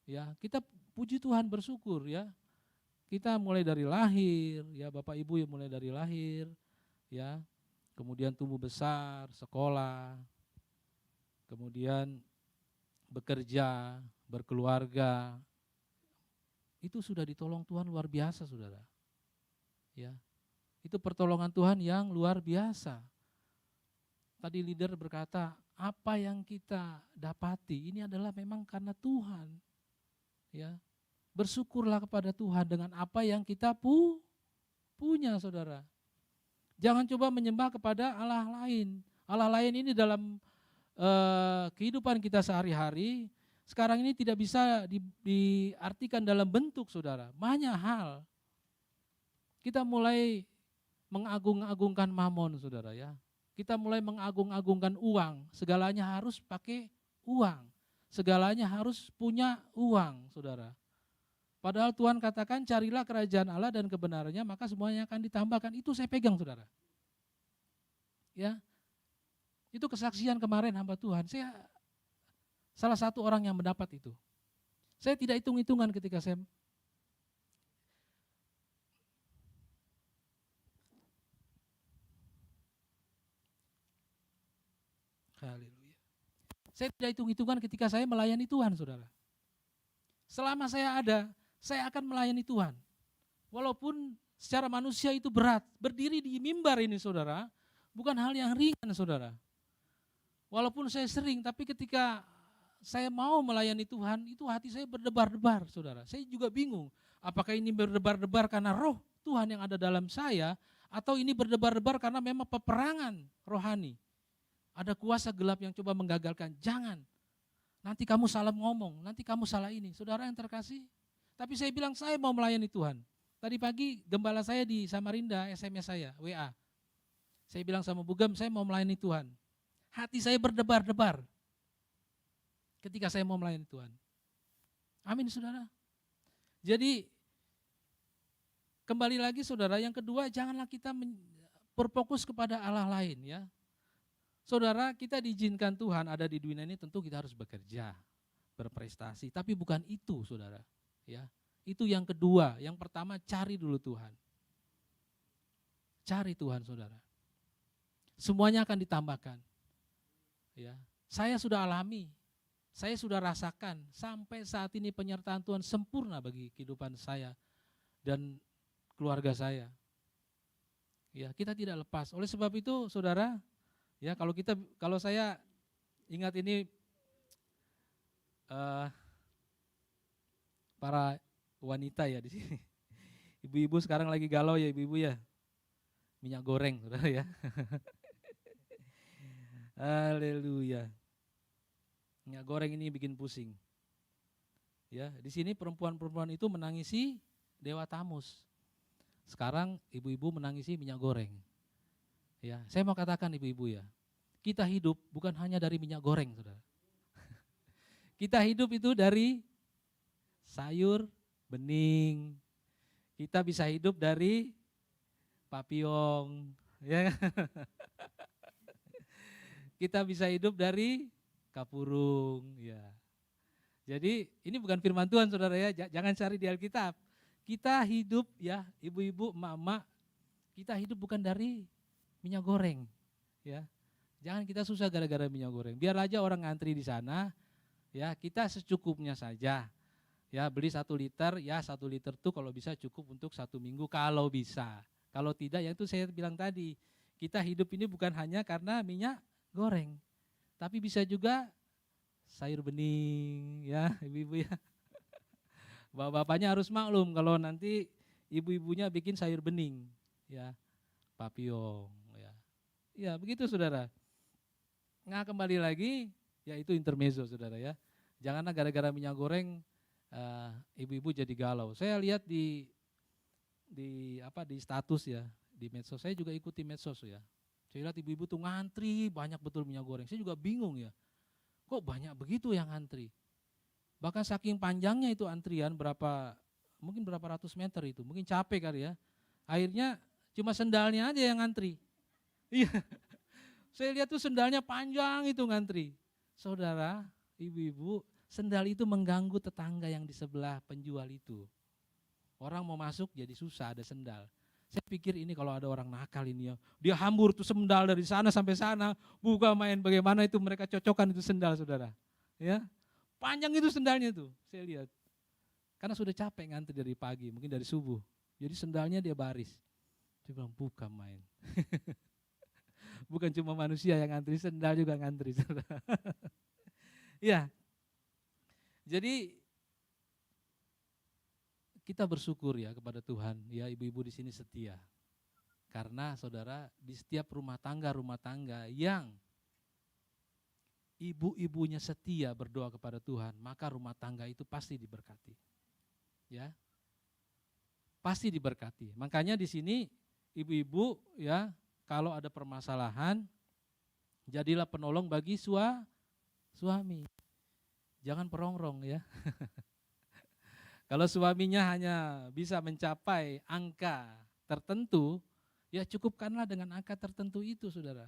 ya, kita puji Tuhan, bersyukur ya. Kita mulai dari lahir, ya Bapak Ibu yang mulai dari lahir, ya. Kemudian tumbuh besar, sekolah, kemudian bekerja, berkeluarga. Itu sudah ditolong Tuhan luar biasa, saudara. Ya. Itu pertolongan Tuhan yang luar biasa. Tadi leader berkata, apa yang kita dapati ini adalah memang karena Tuhan. Ya. Bersyukurlah kepada Tuhan dengan apa yang kita punya, saudara. Jangan coba menyembah kepada Allah lain. Allah lain ini dalam kehidupan kita sehari-hari, sekarang ini tidak bisa diartikan dalam bentuk, saudara. Banyak hal. Kita mulai mengagung-agungkan mamon, saudara ya. Kita mulai mengagung-agungkan uang, segalanya harus pakai uang. Segalanya harus punya uang, saudara. Padahal Tuhan katakan carilah kerajaan Allah dan kebenarannya, maka semuanya akan ditambahkan. Itu saya pegang, saudara. Ya, itu kesaksian kemarin hamba Tuhan. Saya salah satu orang yang mendapat itu. Saya tidak hitung-hitungan ketika saya Haleluya. Saya tidak hitung-hitungan ketika saya melayani Tuhan, saudara. Selama saya ada, saya akan melayani Tuhan. Walaupun secara manusia itu berat. Berdiri di mimbar ini, saudara, bukan hal yang ringan, saudara. Walaupun saya sering, tapi ketika saya mau melayani Tuhan, itu hati saya berdebar-debar, saudara. Saya juga bingung, apakah ini berdebar-debar karena roh Tuhan yang ada dalam saya, atau ini berdebar-debar karena memang peperangan rohani. Ada kuasa gelap yang coba menggagalkan. Jangan, nanti kamu salah ngomong, nanti kamu salah ini. Saudara yang terkasih, tapi saya bilang saya mau melayani Tuhan. Tadi pagi gembala saya di Samarinda SMS saya, WA. Saya bilang sama Bugam, saya mau melayani Tuhan. Hati saya berdebar-debar ketika saya mau melayani Tuhan. Amin, saudara. Jadi kembali lagi, saudara, yang kedua, janganlah kita berfokus kepada Allah lain, ya. Saudara, kita diizinkan Tuhan ada di dunia ini, tentu kita harus bekerja, berprestasi, tapi bukan itu, saudara. Ya, itu yang kedua. Yang pertama, cari dulu Tuhan. Cari Tuhan, saudara. Semuanya akan ditambahkan. Ya, saya sudah alami Saya sudah rasakan sampai saat ini penyertaan Tuhan sempurna bagi kehidupan saya dan keluarga saya. Ya, kita tidak lepas. Oleh sebab itu, saudara, ya kalau saya ingat ini para wanita ya di sini. Ibu-ibu sekarang lagi galau ya ibu-ibu ya. Minyak goreng, saudara ya. Haleluya. Minyak goreng ini bikin pusing. Ya, di sini perempuan-perempuan itu menangisi Dewa Tamus. Sekarang ibu-ibu menangisi minyak goreng. Ya, saya mau katakan ibu-ibu ya, kita hidup bukan hanya dari minyak goreng, saudara. Kita hidup itu dari sayur bening. Kita bisa hidup dari papiong, ya. Kita bisa hidup dari kapurung, ya. Jadi ini bukan firman Tuhan, saudara ya, jangan cari di Alkitab. Kita hidup ya, ibu-ibu, emak-emak, kita hidup bukan dari minyak goreng, ya. Jangan kita susah gara-gara minyak goreng. Biar aja orang ngantri di sana, ya. Kita secukupnya saja, ya. Beli 1 liter, ya 1 liter tuh kalau bisa cukup untuk 1 minggu kalau bisa. Kalau tidak, ya itu saya bilang tadi, kita hidup ini bukan hanya karena minyak goreng, tapi bisa juga sayur bening, ya ibu-ibu ya. Bapak-bapaknya harus maklum kalau nanti ibu-ibunya bikin sayur bening, ya, papiong, ya. Ya begitu saudara. Nah kembali lagi, ya itu intermezzo saudara ya. Janganlah gara-gara minyak goreng ibu-ibu jadi galau. Saya lihat di status ya, di medsos. Saya juga ikuti medsos ya. Saya lihat ibu-ibu tuh ngantri banyak betul minyak goreng. Saya juga bingung ya. Kok banyak begitu yang ngantri? Bahkan saking panjangnya itu antrian mungkin berapa ratus meter itu, mungkin capek kali ya. Akhirnya cuma sendalnya aja yang ngantri. Iya, saya lihat tuh sendalnya panjang itu ngantri. Saudara, ibu-ibu, sendal itu mengganggu tetangga yang di sebelah penjual itu. Orang mau masuk jadi susah ada sendal. Saya pikir ini kalau ada orang nakal ini ya, dia hambur tuh sendal dari sana sampai sana, buka main bagaimana itu mereka cocokkan itu sendal saudara. Ya. Panjang itu sendalnya tuh, saya lihat. Karena sudah capek ngantri dari pagi, mungkin dari subuh. Jadi sendalnya dia baris. Dia bilang, bukan main. Bukan cuma manusia yang ngantri, sendal juga ngantri. Ya, jadi kita bersyukur ya kepada Tuhan, ya ibu-ibu di sini setia. Karena saudara, di setiap rumah tangga yang ibu-ibunya setia berdoa kepada Tuhan, maka rumah tangga itu pasti diberkati. Ya. Pasti diberkati. Makanya di sini ibu-ibu ya, kalau ada permasalahan jadilah penolong bagi suami. Jangan perongrong ya. Kalau suaminya hanya bisa mencapai angka tertentu, ya cukupkanlah dengan angka tertentu itu saudara.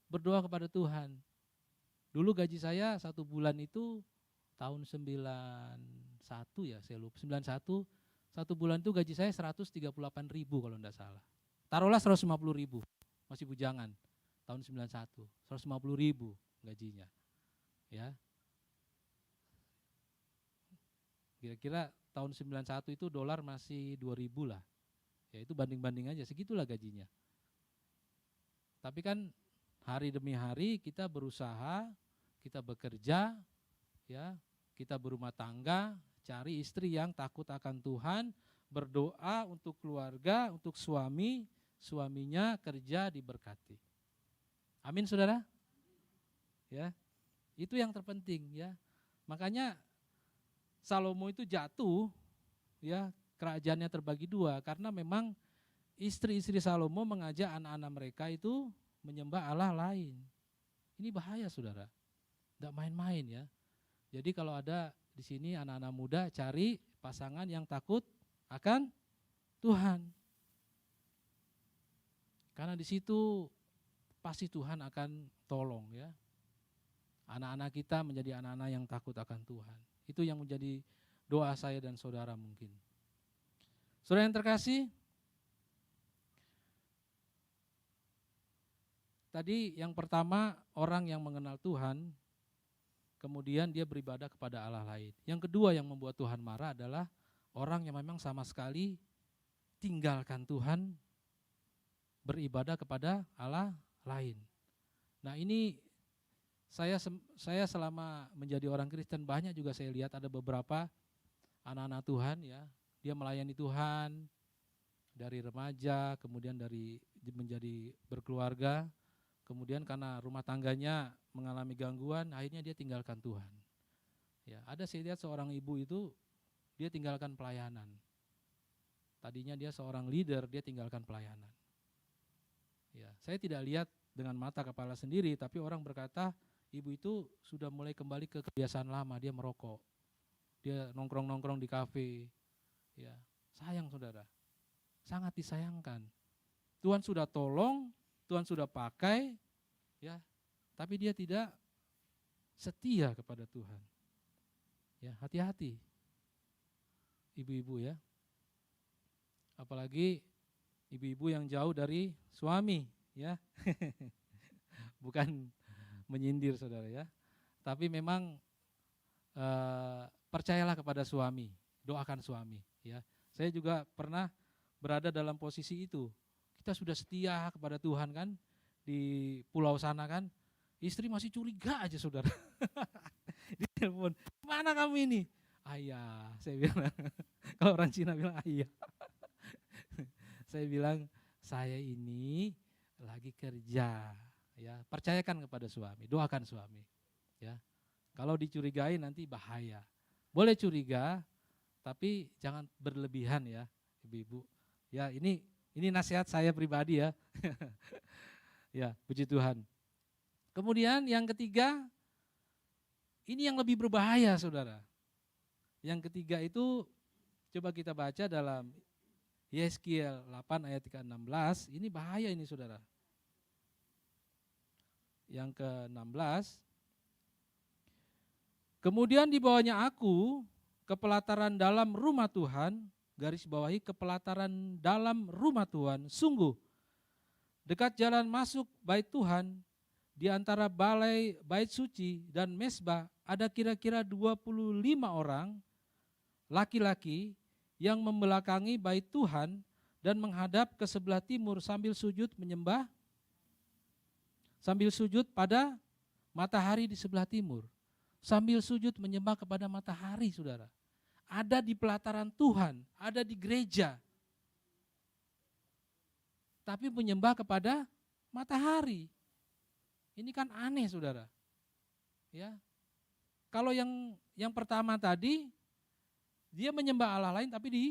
Berdoa kepada Tuhan. Dulu gaji saya 1 bulan itu tahun 91 ya, saya lupa, 91, 1 bulan itu gaji saya 138.000 kalau enggak salah. Taruhlah 150.000, masih bujangan, tahun 91, 150.000 gajinya. Ya. Kira-kira tahun 91 itu dolar masih 2.000 lah. Ya itu banding-banding aja, segitulah gajinya. Tapi kan hari demi hari kita berusaha, kita bekerja, ya, kita berumah tangga, cari istri yang takut akan Tuhan, berdoa untuk keluarga, untuk suaminya kerja diberkati. Amin saudara? Ya, itu yang terpenting ya. Makanya Salomo itu jatuh, ya, kerajaannya terbagi 2 karena memang istri-istri Salomo mengajak anak-anak mereka itu menyembah Allah lain. Ini bahaya saudara. Enggak main-main ya. Jadi kalau ada di sini anak-anak muda cari pasangan yang takut akan Tuhan. Karena di situ pasti Tuhan akan tolong ya. Anak-anak kita menjadi anak-anak yang takut akan Tuhan. Itu yang menjadi doa saya dan saudara mungkin. Saudara yang terkasih, tadi yang pertama orang yang mengenal Tuhan kemudian dia beribadah kepada Allah lain. Yang kedua yang membuat Tuhan marah adalah orang yang memang sama sekali tinggalkan Tuhan, beribadah kepada Allah lain. Nah ini saya selama menjadi orang Kristen banyak juga saya lihat ada beberapa anak-anak Tuhan ya, dia melayani Tuhan dari remaja, kemudian dari menjadi berkeluarga, kemudian karena rumah tangganya mengalami gangguan, akhirnya dia tinggalkan Tuhan. Ya, ada saya lihat seorang ibu itu dia tinggalkan pelayanan. Tadinya dia seorang leader, dia tinggalkan pelayanan. Ya, saya tidak lihat dengan mata kepala sendiri, tapi orang berkata ibu itu sudah mulai kembali ke kebiasaan lama, dia merokok. Dia nongkrong-nongkrong di kafe. Ya, sayang saudara. Sangat disayangkan. Tuhan sudah tolong, Tuhan sudah pakai, ya, tapi dia tidak setia kepada Tuhan. Ya, hati-hati, ibu-ibu ya. Apalagi ibu-ibu yang jauh dari suami, ya. Bukan menyindir saudara ya. Tapi memang percayalah kepada suami, doakan suami, ya. Saya juga pernah berada dalam posisi itu. Kita sudah setia kepada Tuhan kan, di pulau sana kan, istri masih curiga aja saudara. Di telepon, mana kamu ini? Ayah, saya bilang. Kalau orang Cina bilang ayah. Saya bilang, saya ini lagi kerja. Ya, percayakan kepada suami, doakan suami. Ya, kalau dicurigai nanti bahaya. Boleh curiga, tapi jangan berlebihan ya, ibu-ibu. Ya, ini nasihat saya pribadi ya. Ya, puji Tuhan. Kemudian yang ketiga, ini yang lebih berbahaya saudara. Yang ketiga itu coba kita baca dalam Yeskiel 8 ayat 16, ini bahaya ini saudara. Yang ke-16, kemudian dibawanya aku ke pelataran dalam rumah Tuhan, garis bawahi kepelataran dalam rumah Tuhan, sungguh dekat jalan masuk bait Tuhan, di antara balai bait suci dan mesbah ada kira-kira 25 orang laki-laki yang membelakangi bait Tuhan dan menghadap ke sebelah timur sambil sujud menyembah, sambil sujud pada matahari di sebelah timur, sambil sujud menyembah kepada matahari saudara. Ada di pelataran Tuhan, ada di gereja, tapi menyembah kepada matahari. Ini kan aneh saudara. Ya. Kalau yang pertama tadi, dia menyembah Allah lain tapi di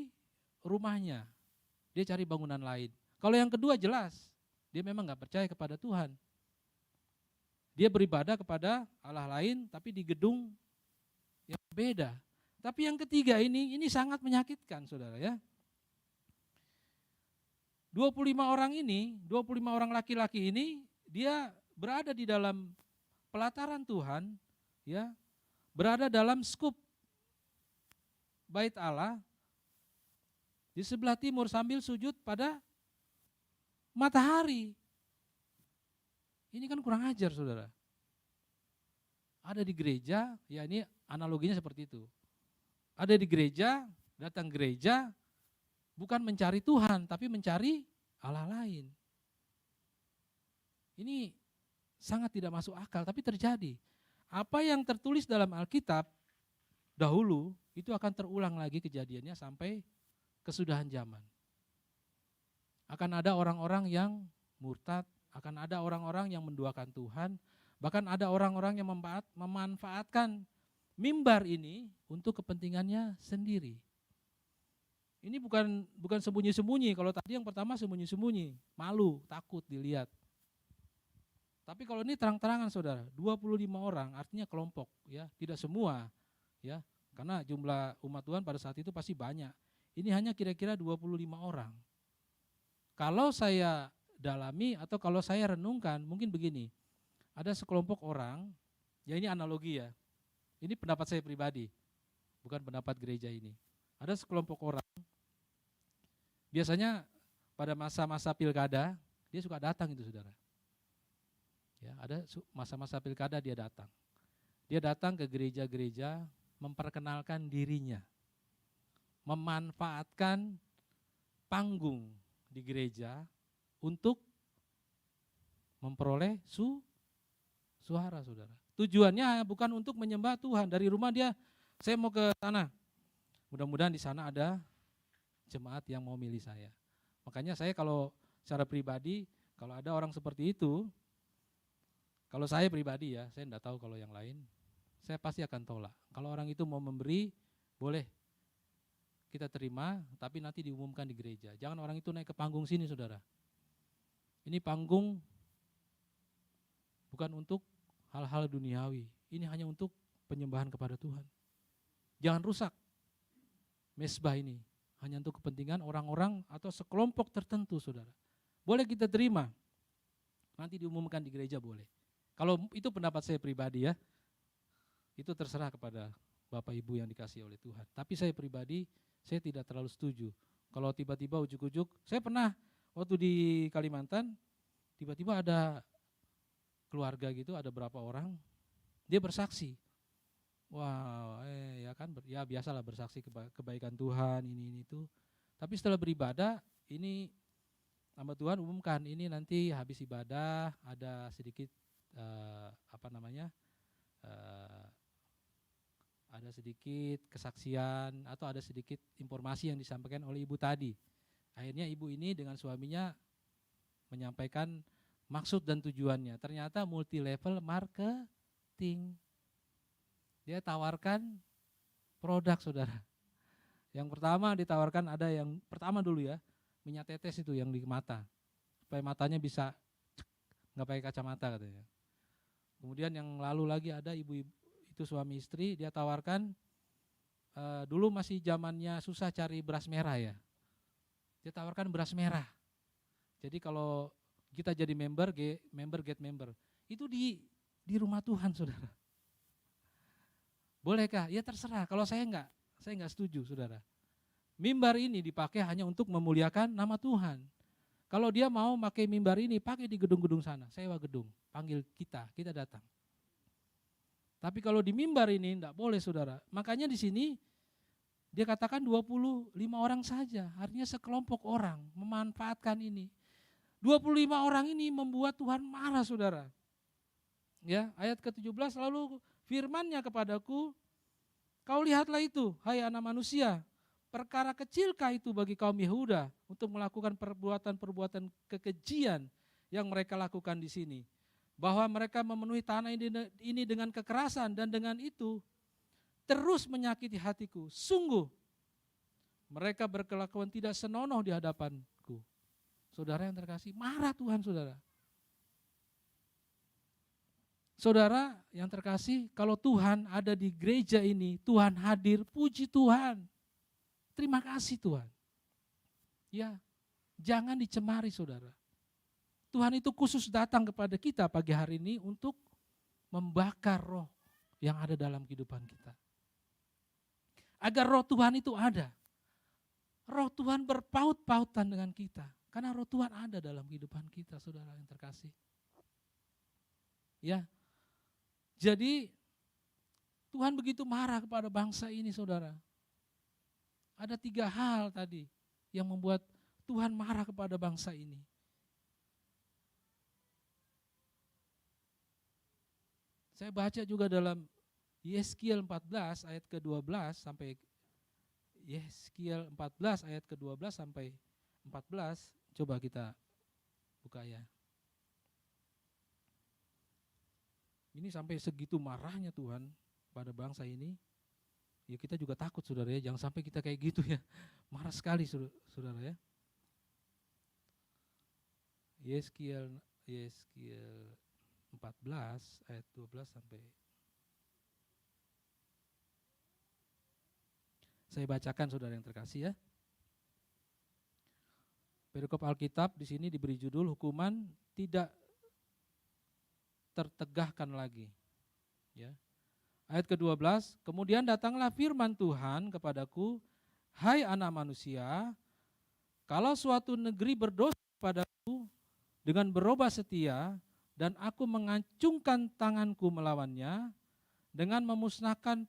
rumahnya. Dia cari bangunan lain. Kalau yang kedua jelas, dia memang gak percaya kepada Tuhan. Dia beribadah kepada Allah lain tapi di gedung yang beda. Tapi yang ketiga ini sangat menyakitkan saudara ya. 25 orang ini, 25 orang laki-laki ini, dia berada di dalam pelataran Tuhan, ya, berada dalam skup bait Allah, di sebelah timur sambil sujud pada matahari. Ini kan kurang ajar saudara. Ada di gereja, ya ini analoginya seperti itu. Ada di gereja, datang gereja, bukan mencari Tuhan, tapi mencari Allah lain. Ini sangat tidak masuk akal, tapi terjadi. Apa yang tertulis dalam Alkitab dahulu, itu akan terulang lagi kejadiannya sampai kesudahan zaman. Akan ada orang-orang yang murtad, akan ada orang-orang yang menduakan Tuhan, bahkan ada orang-orang yang memanfaatkan mimbar ini untuk kepentingannya sendiri. Ini bukan sembunyi-sembunyi, kalau tadi yang pertama sembunyi-sembunyi, malu, takut dilihat. Tapi kalau ini terang-terangan saudara, 25 orang artinya kelompok, ya, tidak semua, ya, karena jumlah umat Tuhan pada saat itu pasti banyak. Ini hanya kira-kira 25 orang. Kalau saya dalami atau kalau saya renungkan, mungkin begini, ada sekelompok orang, ya ini analogi ya, ini pendapat saya pribadi, bukan pendapat gereja ini. Ada sekelompok orang, biasanya pada masa-masa pilkada, dia suka datang itu saudara. Ya, ada masa-masa pilkada dia datang. Dia datang ke gereja-gereja memperkenalkan dirinya, memanfaatkan panggung di gereja untuk memperoleh suara, saudara. Tujuannya bukan untuk menyembah Tuhan. Dari rumah dia, saya mau ke sana. Mudah-mudahan di sana ada jemaat yang mau milih saya. Makanya saya kalau secara pribadi, kalau ada orang seperti itu, kalau saya pribadi ya, saya enggak tahu kalau yang lain, saya pasti akan tolak. Kalau orang itu mau memberi, boleh kita terima, tapi nanti diumumkan di gereja. Jangan orang itu naik ke panggung sini, saudara. Ini panggung bukan untuk hal-hal duniawi. Ini hanya untuk penyembahan kepada Tuhan. Jangan rusak mesbah ini. Hanya untuk kepentingan orang-orang atau sekelompok tertentu, saudara. Boleh kita terima. Nanti diumumkan di gereja boleh. Kalau itu pendapat saya pribadi ya. Itu terserah kepada Bapak Ibu yang dikasih oleh Tuhan. Tapi saya pribadi, saya tidak terlalu setuju. Kalau tiba-tiba ujuk-ujuk, saya pernah waktu di Kalimantan, tiba-tiba ada keluarga gitu, ada berapa orang, dia bersaksi. Wah, ya kan, ya biasalah bersaksi kebaikan Tuhan, ini itu. Tapi setelah beribadah, ini hamba Tuhan umumkan, ini nanti habis ibadah ada sedikit ada sedikit kesaksian atau ada sedikit informasi yang disampaikan oleh ibu tadi. Akhirnya ibu ini dengan suaminya menyampaikan maksud dan tujuannya. Ternyata multi level marketing. Dia tawarkan produk, saudara. Yang pertama ditawarkan ada yang pertama dulu ya, minyak tetes itu yang di mata. Supaya matanya bisa nggak pakai kacamata katanya. Kemudian yang lalu lagi ada ibu-ibu itu suami istri, dia tawarkan dulu masih zamannya susah cari beras merah ya. Dia tawarkan beras merah. Jadi kalau kita jadi member get member. Itu di rumah Tuhan, saudara. Bolehkah? Ya terserah. Kalau saya enggak setuju, saudara. Mimbar ini dipakai hanya untuk memuliakan nama Tuhan. Kalau dia mau pakai mimbar ini, pakai di gedung-gedung sana, sewa gedung, panggil kita datang. Tapi kalau di mimbar ini enggak boleh, saudara. Makanya di sini dia katakan 25 orang saja, artinya sekelompok orang memanfaatkan ini. 25 orang ini membuat Tuhan marah, saudara. Ya, ayat ke-17, lalu firman-Nya kepadaku, kau lihatlah itu, hai anak manusia, perkara kecilkah itu bagi kaum Yehuda untuk melakukan perbuatan-perbuatan kekejian yang mereka lakukan di sini. Bahwa mereka memenuhi tanah ini dengan kekerasan dan dengan itu terus menyakiti hatiku. Sungguh mereka berkelakuan tidak senonoh di hadapanku. Saudara yang terkasih, marah Tuhan, saudara. Saudara yang terkasih, kalau Tuhan ada di gereja ini, Tuhan hadir, puji Tuhan. Terima kasih Tuhan. Ya, jangan dicemari, saudara. Tuhan itu khusus datang kepada kita pagi hari ini untuk membakar roh yang ada dalam kehidupan kita. Agar roh Tuhan itu ada. Roh Tuhan berpaut-pautan dengan kita. Karena roh Tuhan ada dalam kehidupan kita, saudara yang terkasih. Ya, jadi Tuhan begitu marah kepada bangsa ini, saudara. Ada 3 hal tadi yang membuat Tuhan marah kepada bangsa ini. Saya baca juga dalam Yeskiel 14 ayat ke-12 sampai Yeskiel 14 ayat ke-12 sampai 14. Coba kita buka ya. Ini sampai segitu marahnya Tuhan pada bangsa ini. Ya kita juga takut, saudara ya, jangan sampai kita kayak gitu ya. Marah sekali, saudara ya. Yeskiel 14 ayat 12 sampai. Saya bacakan, saudara yang terkasih ya. Perikop Alkitab di sini diberi judul hukuman tidak tertegahkan lagi. Ya. Ayat ke-12, kemudian datanglah firman Tuhan kepadaku, hai anak manusia, kalau suatu negeri berdosa kepadaku dengan berubah setia, dan aku mengacungkan tanganku melawannya, dengan memusnahkan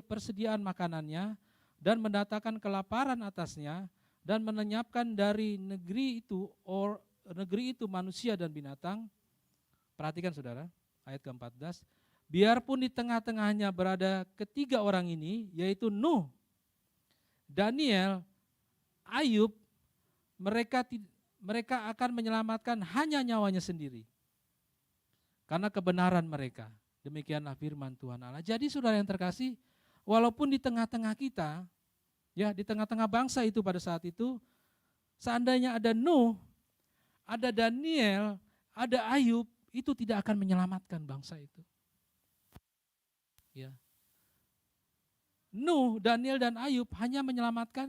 persediaan makanannya dan mendatangkan kelaparan atasnya dan melenyapkan dari negeri itu manusia dan binatang. Perhatikan saudara, ayat ke-14. Biarpun di tengah-tengahnya berada ketiga orang ini, yaitu Nuh, Daniel, Ayub, mereka akan menyelamatkan hanya nyawanya sendiri karena kebenaran mereka. Demikianlah firman Tuhan Allah. Jadi saudara yang terkasih, walaupun di tengah-tengah kita, ya di tengah-tengah bangsa itu pada saat itu, seandainya ada Nuh, ada Daniel, ada Ayub, itu tidak akan menyelamatkan bangsa itu. Ya. Nuh, Daniel dan Ayub hanya menyelamatkan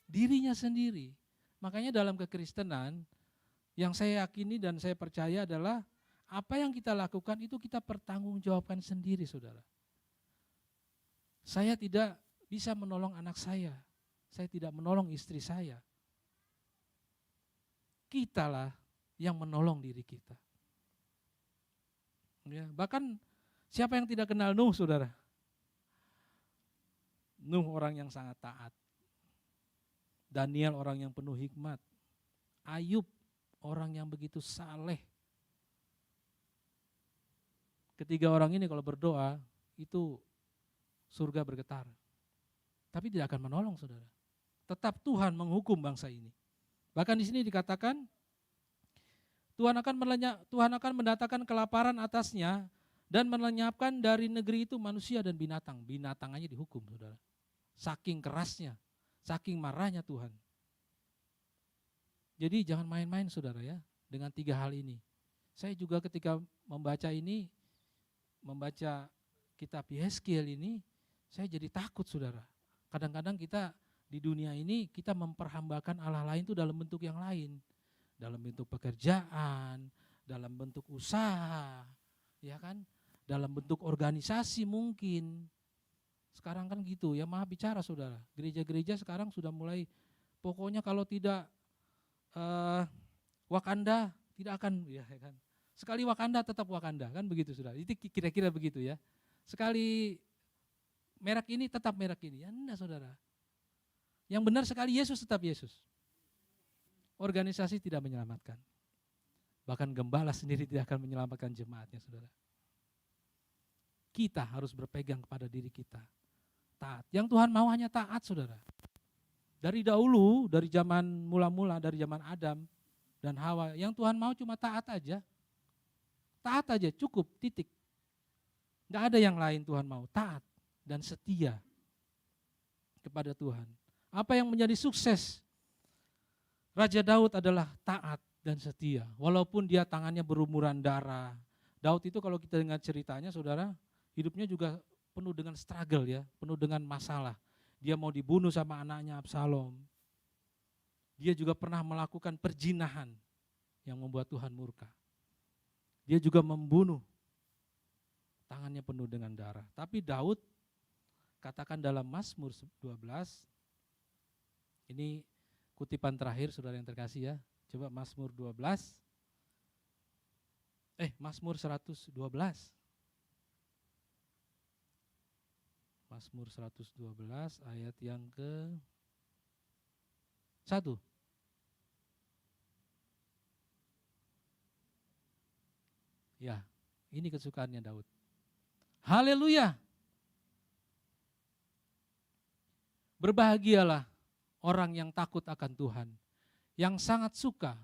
dirinya sendiri. Makanya dalam kekristenan yang saya yakini dan saya percaya adalah apa yang kita lakukan itu kita pertanggungjawabkan sendiri, saudara. Saya tidak bisa menolong anak saya tidak menolong istri saya. Kitalah yang menolong diri kita. Ya, bahkan siapa yang tidak kenal Nuh, saudara? Nuh orang yang sangat taat. Daniel orang yang penuh hikmat. Ayub orang yang begitu saleh. Ketiga orang ini kalau berdoa itu surga bergetar. Tapi tidak akan menolong, saudara. Tetap Tuhan menghukum bangsa ini. Bahkan di sini dikatakan Tuhan akan mendatangkan kelaparan atasnya dan melenyapkan dari negeri itu manusia dan binatang. Binatang aja dihukum, saudara. Saking kerasnya, saking marahnya Tuhan. Jadi jangan main-main, saudara, ya, dengan tiga hal ini. Saya juga ketika membaca kitab Yeskiel ini, saya jadi takut, saudara. Kadang-kadang kita di dunia ini kita memperhambakan Allah lain itu dalam bentuk yang lain. Dalam bentuk pekerjaan, dalam bentuk usaha, ya kan? Dalam bentuk organisasi mungkin. Sekarang kan gitu, ya maaf bicara, saudara. Gereja-gereja sekarang sudah mulai, pokoknya kalau tidak Wakanda tidak akan, ya kan? Sekali Wakanda tetap Wakanda, kan begitu, saudara. Itu kira-kira begitu, ya. Sekali merek ini tetap merek ini, ya enggak, saudara. Yang benar sekali Yesus tetap Yesus. Organisasi tidak menyelamatkan. Bahkan gembala sendiri tidak akan menyelamatkan jemaatnya, saudara. Kita harus berpegang kepada diri kita. Taat. Yang Tuhan mau hanya taat, saudara. Dari dahulu, dari zaman mula-mula, dari zaman Adam dan Hawa, yang Tuhan mau cuma taat aja. Taat aja, cukup, titik. Gak ada yang lain Tuhan mau, taat dan setia kepada Tuhan. Apa yang menjadi sukses Raja Daud adalah taat dan setia. Walaupun dia tangannya berumuran darah. Daud itu kalau kita dengar ceritanya, saudara, hidupnya juga penuh dengan struggle, ya, penuh dengan masalah. Dia mau dibunuh sama anaknya Absalom. Dia juga pernah melakukan perzinahan yang membuat Tuhan murka. Dia juga membunuh, tangannya penuh dengan darah. Tapi Daud katakan dalam Mazmur 12, ini kutipan terakhir, saudara yang terkasih, ya. Coba Mazmur 12. Mazmur 112. Mazmur 112 ayat yang ke-1. Ya, ini kesukaannya Daud. Haleluya. Berbahagialah orang yang takut akan Tuhan, yang sangat suka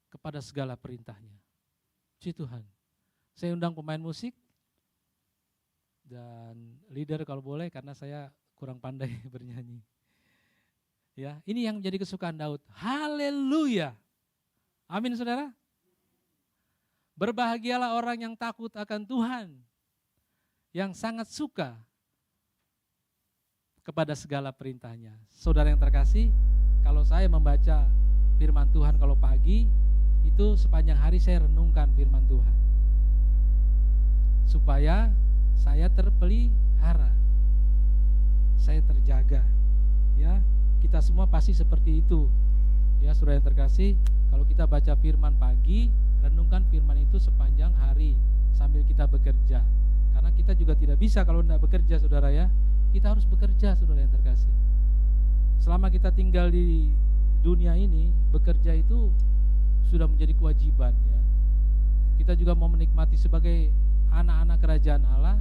kepada segala perintahnya. Puji Tuhan. Saya undang pemain musik dan leader kalau boleh, karena saya kurang pandai bernyanyi. Ya, ini yang menjadi kesukaan Daud. Haleluya. Amin, saudara. Berbahagialah orang yang takut akan Tuhan, yang sangat suka kepada segala perintahnya. Saudara yang terkasih, kalau saya membaca firman Tuhan kalau pagi, itu sepanjang hari saya renungkan firman Tuhan. Supaya saya terpelihara, saya terjaga. Ya, kita semua pasti seperti itu. Ya, saudara yang terkasih, kalau kita baca firman pagi, renungkan firman itu sepanjang hari sambil kita bekerja. Karena kita juga tidak bisa kalau tidak bekerja, saudara ya. Kita harus bekerja, saudara yang terkasih. Selama kita tinggal di dunia ini, bekerja itu sudah menjadi kewajiban ya. Kita juga mau menikmati sebagai anak-anak kerajaan Allah.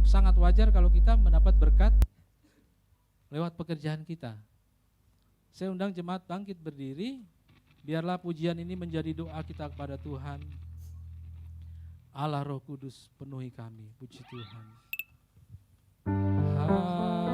Sangat wajar kalau kita mendapat berkat lewat pekerjaan kita. Saya undang jemaat bangkit berdiri. Biarlah pujian ini menjadi doa kita kepada Tuhan. Allah Roh Kudus penuhi kami. Puji Tuhan. Dalam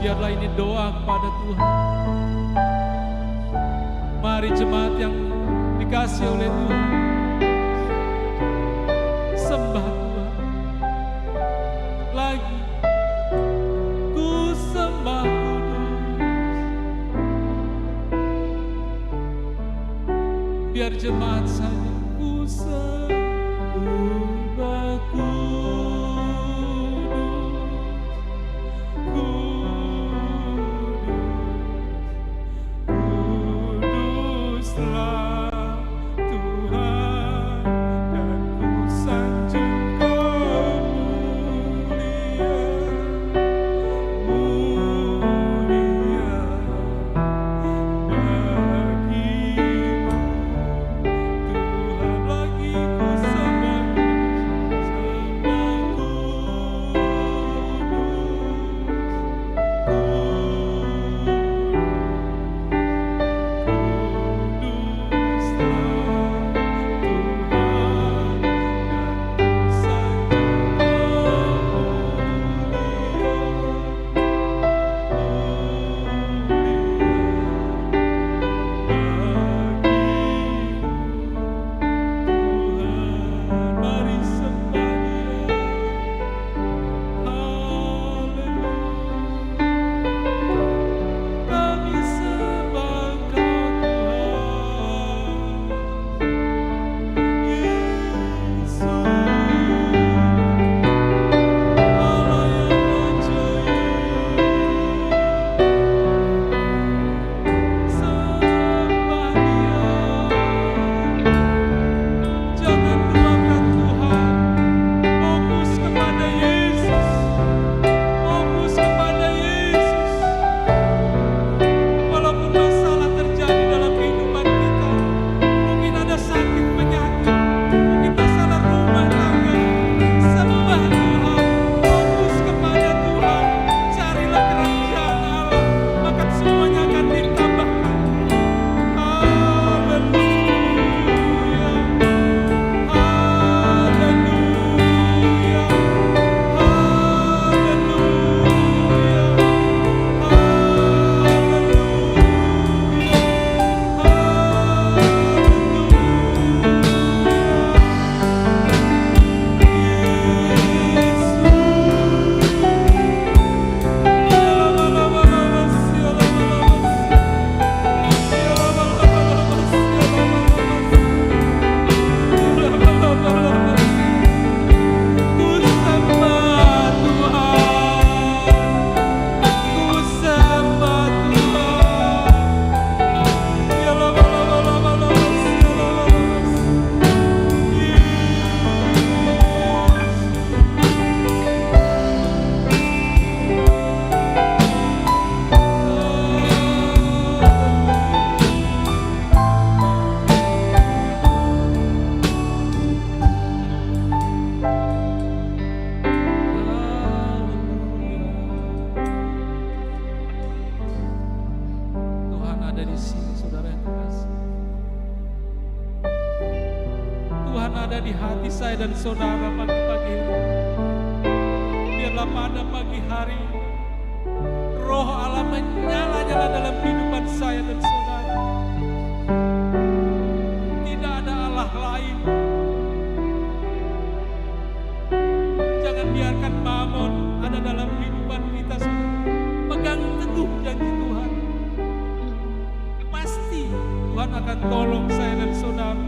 biarlah ini doa kepada Tuhan. Mari jemaat yang dikasih oleh Tuhan, sembah Tuhan lagi. Ku sembah kudus. Biar jemaat saja. Ku sembah kuduslah Tuhan, dan ku sanjung mulia bagimu Tuhan. Lagi ku sembah mari sembah Dia. Haleluya, kami sembah Kau Tuhan Yesus, Allah yang ajaib. Sembah Dia, jangan lupakan Tuhan. Fokus kepada Yesus, fokus kepada Yesus. Walaupun masalah terjadi dalam kehidupan kita, mungkin ada sakit penyakit, mungkin masalah rumah tangga, sembah Tuhan, fokus kepada Tuhan. Carilah kerajaan Allah, maka semuanya akan ditambahkan. Haleluya, haleluya, ku sembah Tuhan ada di sini, saudara yang terkasih. Tuhan ada di hati saya dan saudara pagi-pagi ini. Biarlah pada pagi hari Roh Allah menyala-nyala dalam kehidupan saya dan saudara. Tidak ada Allah lain. Jangan biarkan Mamon ada dalam kehidupan kita. Pegang teguh janji Tuhan. Pasti Tuhan akan tolong saya dan saudara.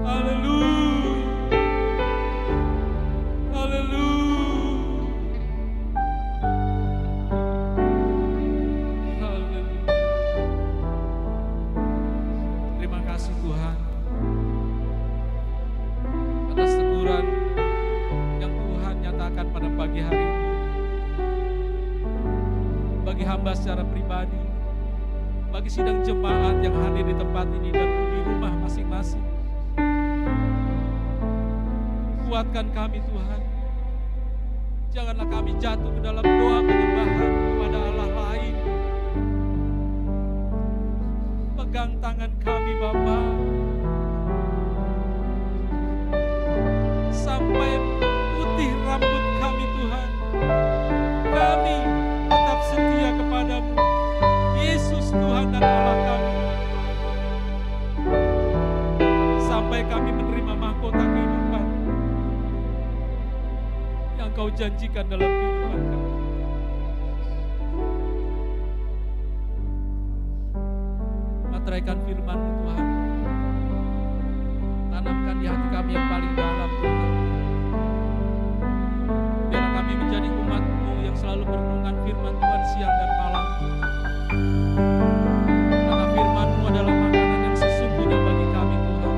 Haleluya, haleluya. Terima kasih Tuhan atas teguran yang Tuhan nyatakan pada pagi hari ini. Bagi hamba secara pribadi, bagi sidang jemaat yang hadir di tempat ini dan di rumah masing-masing. Kuatkan kami Tuhan. Janganlah kami jatuh ke dalam doa penyembahan kepada Allah lain. Pegang tangan kami Bapa. supaya kami menerima mahkota kehidupan yang Kau janjikan dalam kehidupan kami. Materaikan firman-Mu Tuhan, tanamkan di hati kami yang paling dalam Tuhan. Biarlah kami menjadi umat-Mu yang selalu merenungkan firman Tuhan siang dan malam. Karena firman-Mu adalah makanan yang sesungguhnya bagi kami Tuhan,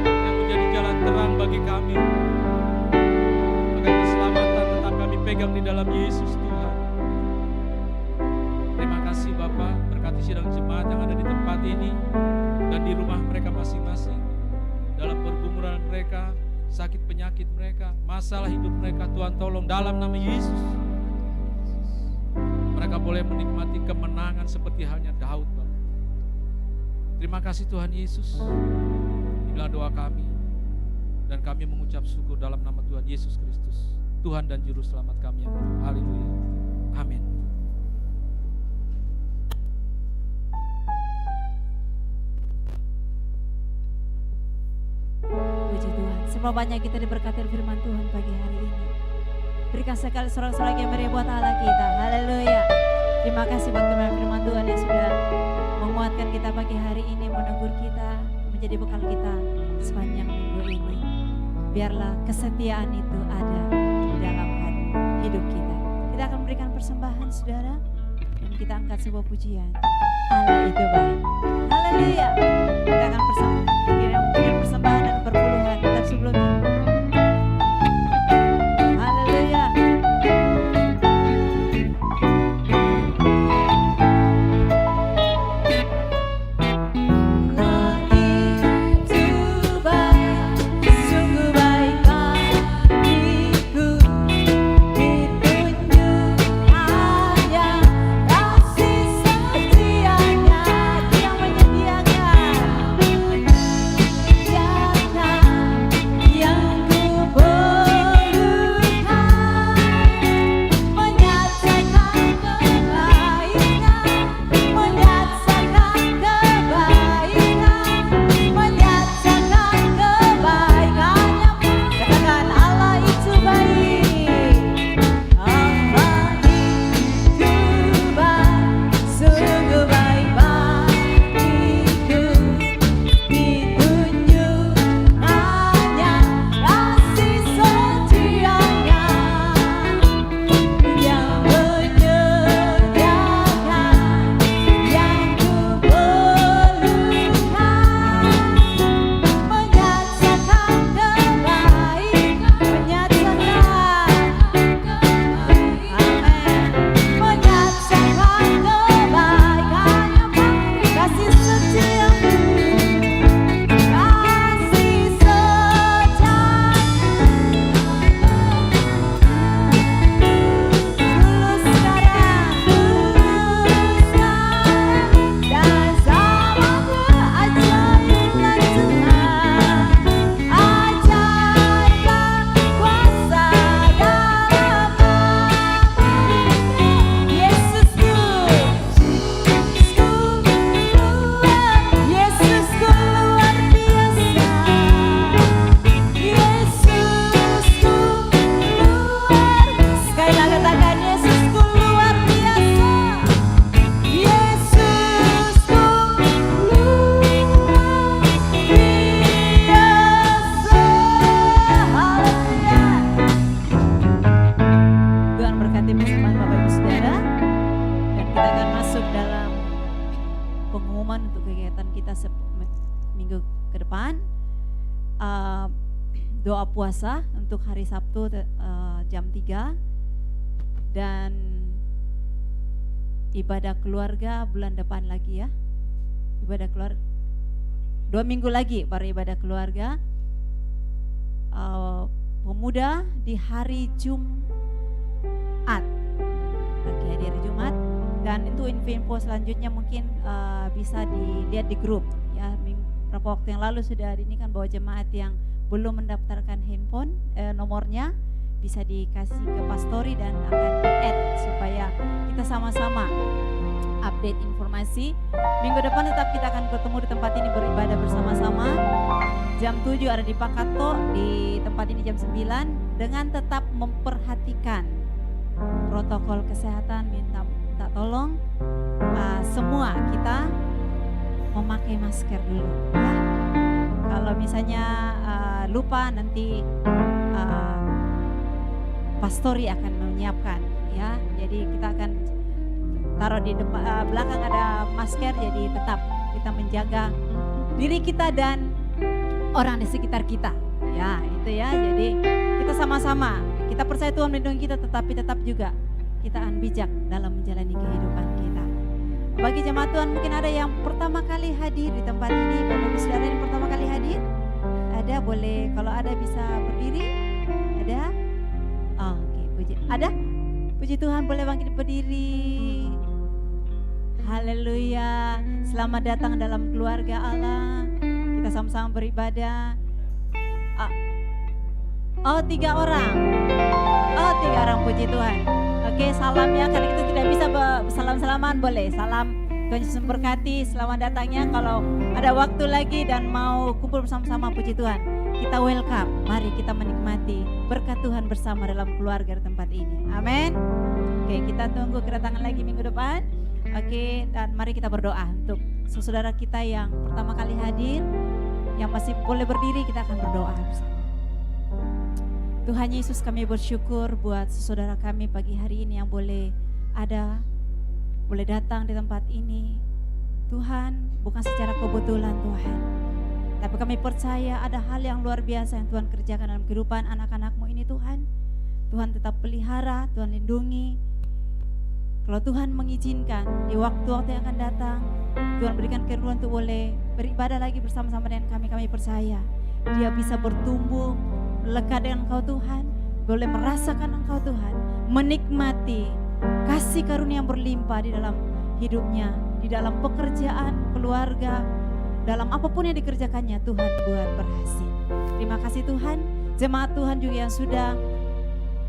yang menjadi jalan terang bagi kami, agar keselamatan tetap kami pegang di dalam Yesus Tuhan. Terima kasih Bapa, berkati sidang jemaat yang ada di tempat ini dan di rumah mereka masing-masing, dalam pergumulan mereka, sakit penyakit mereka, masalah hidup mereka, Tuhan tolong dalam nama Yesus. Mereka boleh menikmati kemenangan seperti halnya Daud, Bapak. Terima kasih Tuhan Yesus. Inilah doa kami dan kami mengucap syukur dalam nama Tuhan Yesus Kristus, Tuhan dan Juru Selamat kami yang hidup. Haleluya. Amin. Puji Tuhan, seberapa banyak kita diberkati firman Tuhan pagi hari ini. Berikan sekali sorak-sorak yang meriah buat Allah kita. Haleluya. Terima kasih buat firman Tuhan yang sudah menguatkan kita pagi hari ini, menegur kita, menjadi bekal kita sepanjang minggu ini. Biarlah kesetiaan itu ada di dalam hati hidup kita. Kita akan memberikan persembahan saudara, dan kita angkat sebuah pujian. Allah itu baik. Haleluya. Kita akan memberikan persembahan dan perpuluhan. Tapi sebelumnya, haleluya. Doa puasa untuk hari Sabtu jam 3 dan ibadah keluarga bulan depan lagi ya. Ibadah keluarga 2 minggu lagi baru ibadah keluarga. Pemuda di hari Jumat, lagi hari Jumat, dan itu info selanjutnya mungkin bisa dilihat di grup ya. Beberapa waktu yang lalu sudah ini kan bahwa jemaat yang belum mendaftarkan handphone nomornya bisa dikasih ke pastori dan akan di-add supaya kita sama-sama update informasi konfirmasi. Minggu depan tetap kita akan ketemu di tempat ini beribadah bersama-sama. Jam 7 ada di Pakato, di tempat ini jam 9, dengan tetap memperhatikan protokol kesehatan. Minta tolong semua kita memakai masker dulu ya. Kalau misalnya lupa, nanti pastori akan menyiapkan ya. Jadi kita akan taruh di depan, belakang ada masker, jadi tetap kita menjaga diri kita dan orang di sekitar kita ya, itu ya. Jadi kita sama-sama, kita percaya Tuhan melindungi kita, tetapi tetap juga kita akan bijak dalam menjalani kehidupan kita. Bagi jemaat Tuhan, mungkin ada yang pertama kali hadir di tempat ini. Bapak Ibu Saudara yang pertama kali hadir, ada, boleh kalau ada bisa berdiri. Ada? Oh, oke, puji. Ada? Puji Tuhan, boleh bangkit berdiri. Haleluya. Selamat datang dalam keluarga Allah. Kita sama-sama beribadah. Oh, 3 orang. Oh, 3 orang, puji Tuhan. Oke, salam ya, karena kita tidak bisa salam-salaman, boleh. Salam, Tuhan Yesus memberkati, selamat datangnya. Kalau ada waktu lagi dan mau kumpul bersama-sama, puji Tuhan, kita welcome. Mari kita menikmati berkat Tuhan bersama dalam keluarga di tempat ini. Amin. Oke, kita tunggu kedatangan lagi minggu depan. Oke, dan mari kita berdoa untuk saudara kita yang pertama kali hadir, yang masih boleh berdiri, kita akan berdoa bersama. Tuhan Yesus, kami bersyukur buat saudara kami pagi hari ini yang boleh ada, boleh datang di tempat ini. Tuhan, bukan secara kebetulan Tuhan, tapi kami percaya ada hal yang luar biasa yang Tuhan kerjakan dalam kehidupan anak-anak-Mu ini Tuhan. Tuhan tetap pelihara, Tuhan lindungi. Kalau Tuhan mengizinkan di waktu-waktu yang akan datang, Tuhan berikan keruan untuk boleh beribadah lagi bersama-sama dengan kami percaya dia bisa bertumbuh lekat dengan Engkau Tuhan, boleh merasakan Engkau Tuhan, menikmati kasih karunia yang berlimpah di dalam hidupnya, di dalam pekerjaan, keluarga, dalam apapun yang dikerjakannya. Tuhan buat berhasil. Terima kasih Tuhan. Jemaat Tuhan juga yang sudah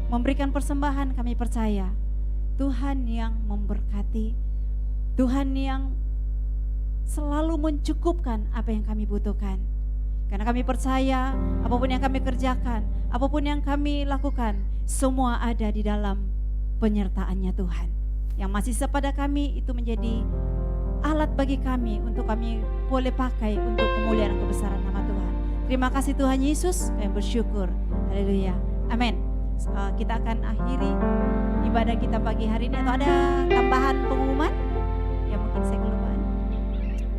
memberikan persembahan, kami percaya Tuhan yang memberkati, Tuhan yang selalu mencukupkan apa yang kami butuhkan. Karena kami percaya apapun yang kami kerjakan, apapun yang kami lakukan, semua ada di dalam penyertaan-Nya Tuhan. Yang masih sepada kami itu menjadi alat bagi kami untuk kami boleh pakai untuk kemuliaan dan kebesaran nama Tuhan. Terima kasih Tuhan Yesus, kami bersyukur. Haleluya. Amin. Kita akan akhiri ibadah kita pagi hari ini. Atau ada tambahan pengumuman yang mungkin saya kelupaan?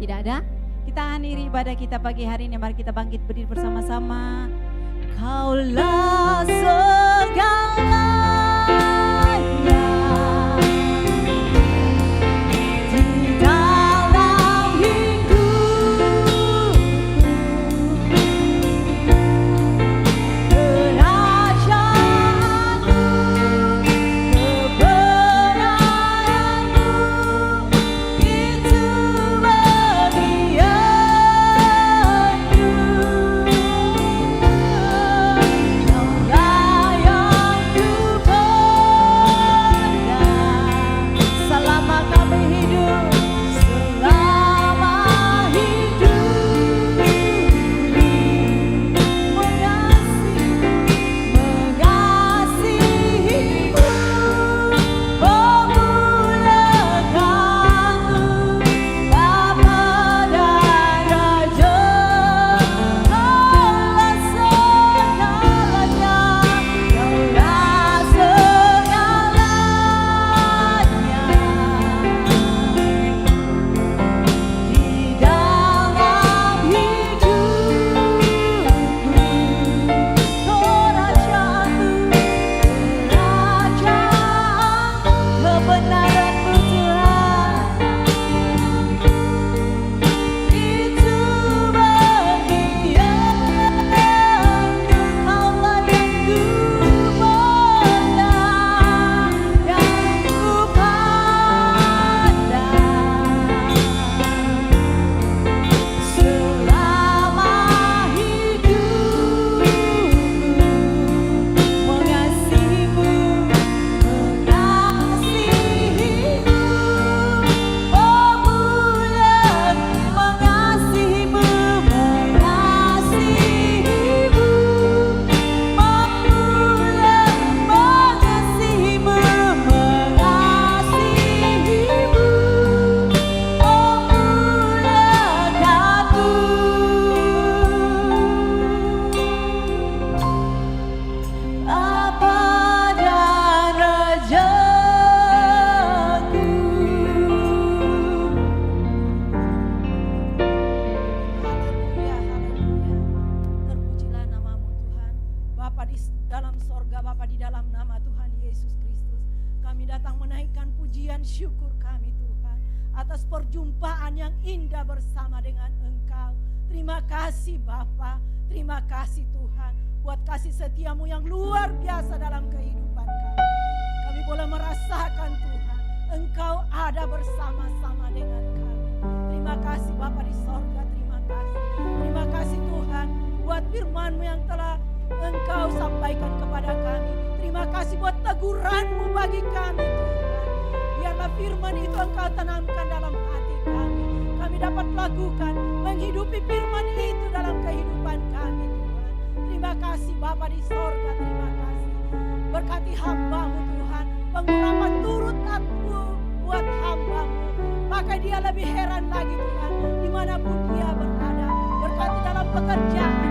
Tidak ada? Kita akhiri ibadah kita pagi hari ini. Mari kita bangkit berdiri bersama-sama. Kaulah segalanya di dalam hidupku, kerajaanmu, kebenaranmu, itu bagianku. Kaulah yang ku di dalam sorga Bapa, di dalam nama Tuhan Yesus Kristus. Kami datang menaikkan pujian syukur kami Tuhan atas perjumpaan yang indah bersama dengan Engkau. Terima kasih Bapa, terima kasih Tuhan buat kasih setiamu yang luar biasa dalam kehidupan kami. Kami boleh merasakan Tuhan, Engkau ada bersama-sama dengan kami. Terima kasih Bapa di sorga, terima kasih. Terima kasih Tuhan buat firman-Mu yang telah Engkau sampaikan kepada kami. Terima kasih buat teguran-Mu bagi kami Tuhan. Biarlah firman itu Engkau tanamkan dalam hati kami. Kami dapat lakukan, menghidupi firman itu dalam kehidupan kami Tuhan. Terima kasih Bapa di sorga, terima kasih. Berkati hamba-Mu Tuhan, pengurapan turut aku buat hamba-Mu. Maka dia lebih heran lagi Tuhan, dimanapun dia berada. Berkati dalam pekerjaan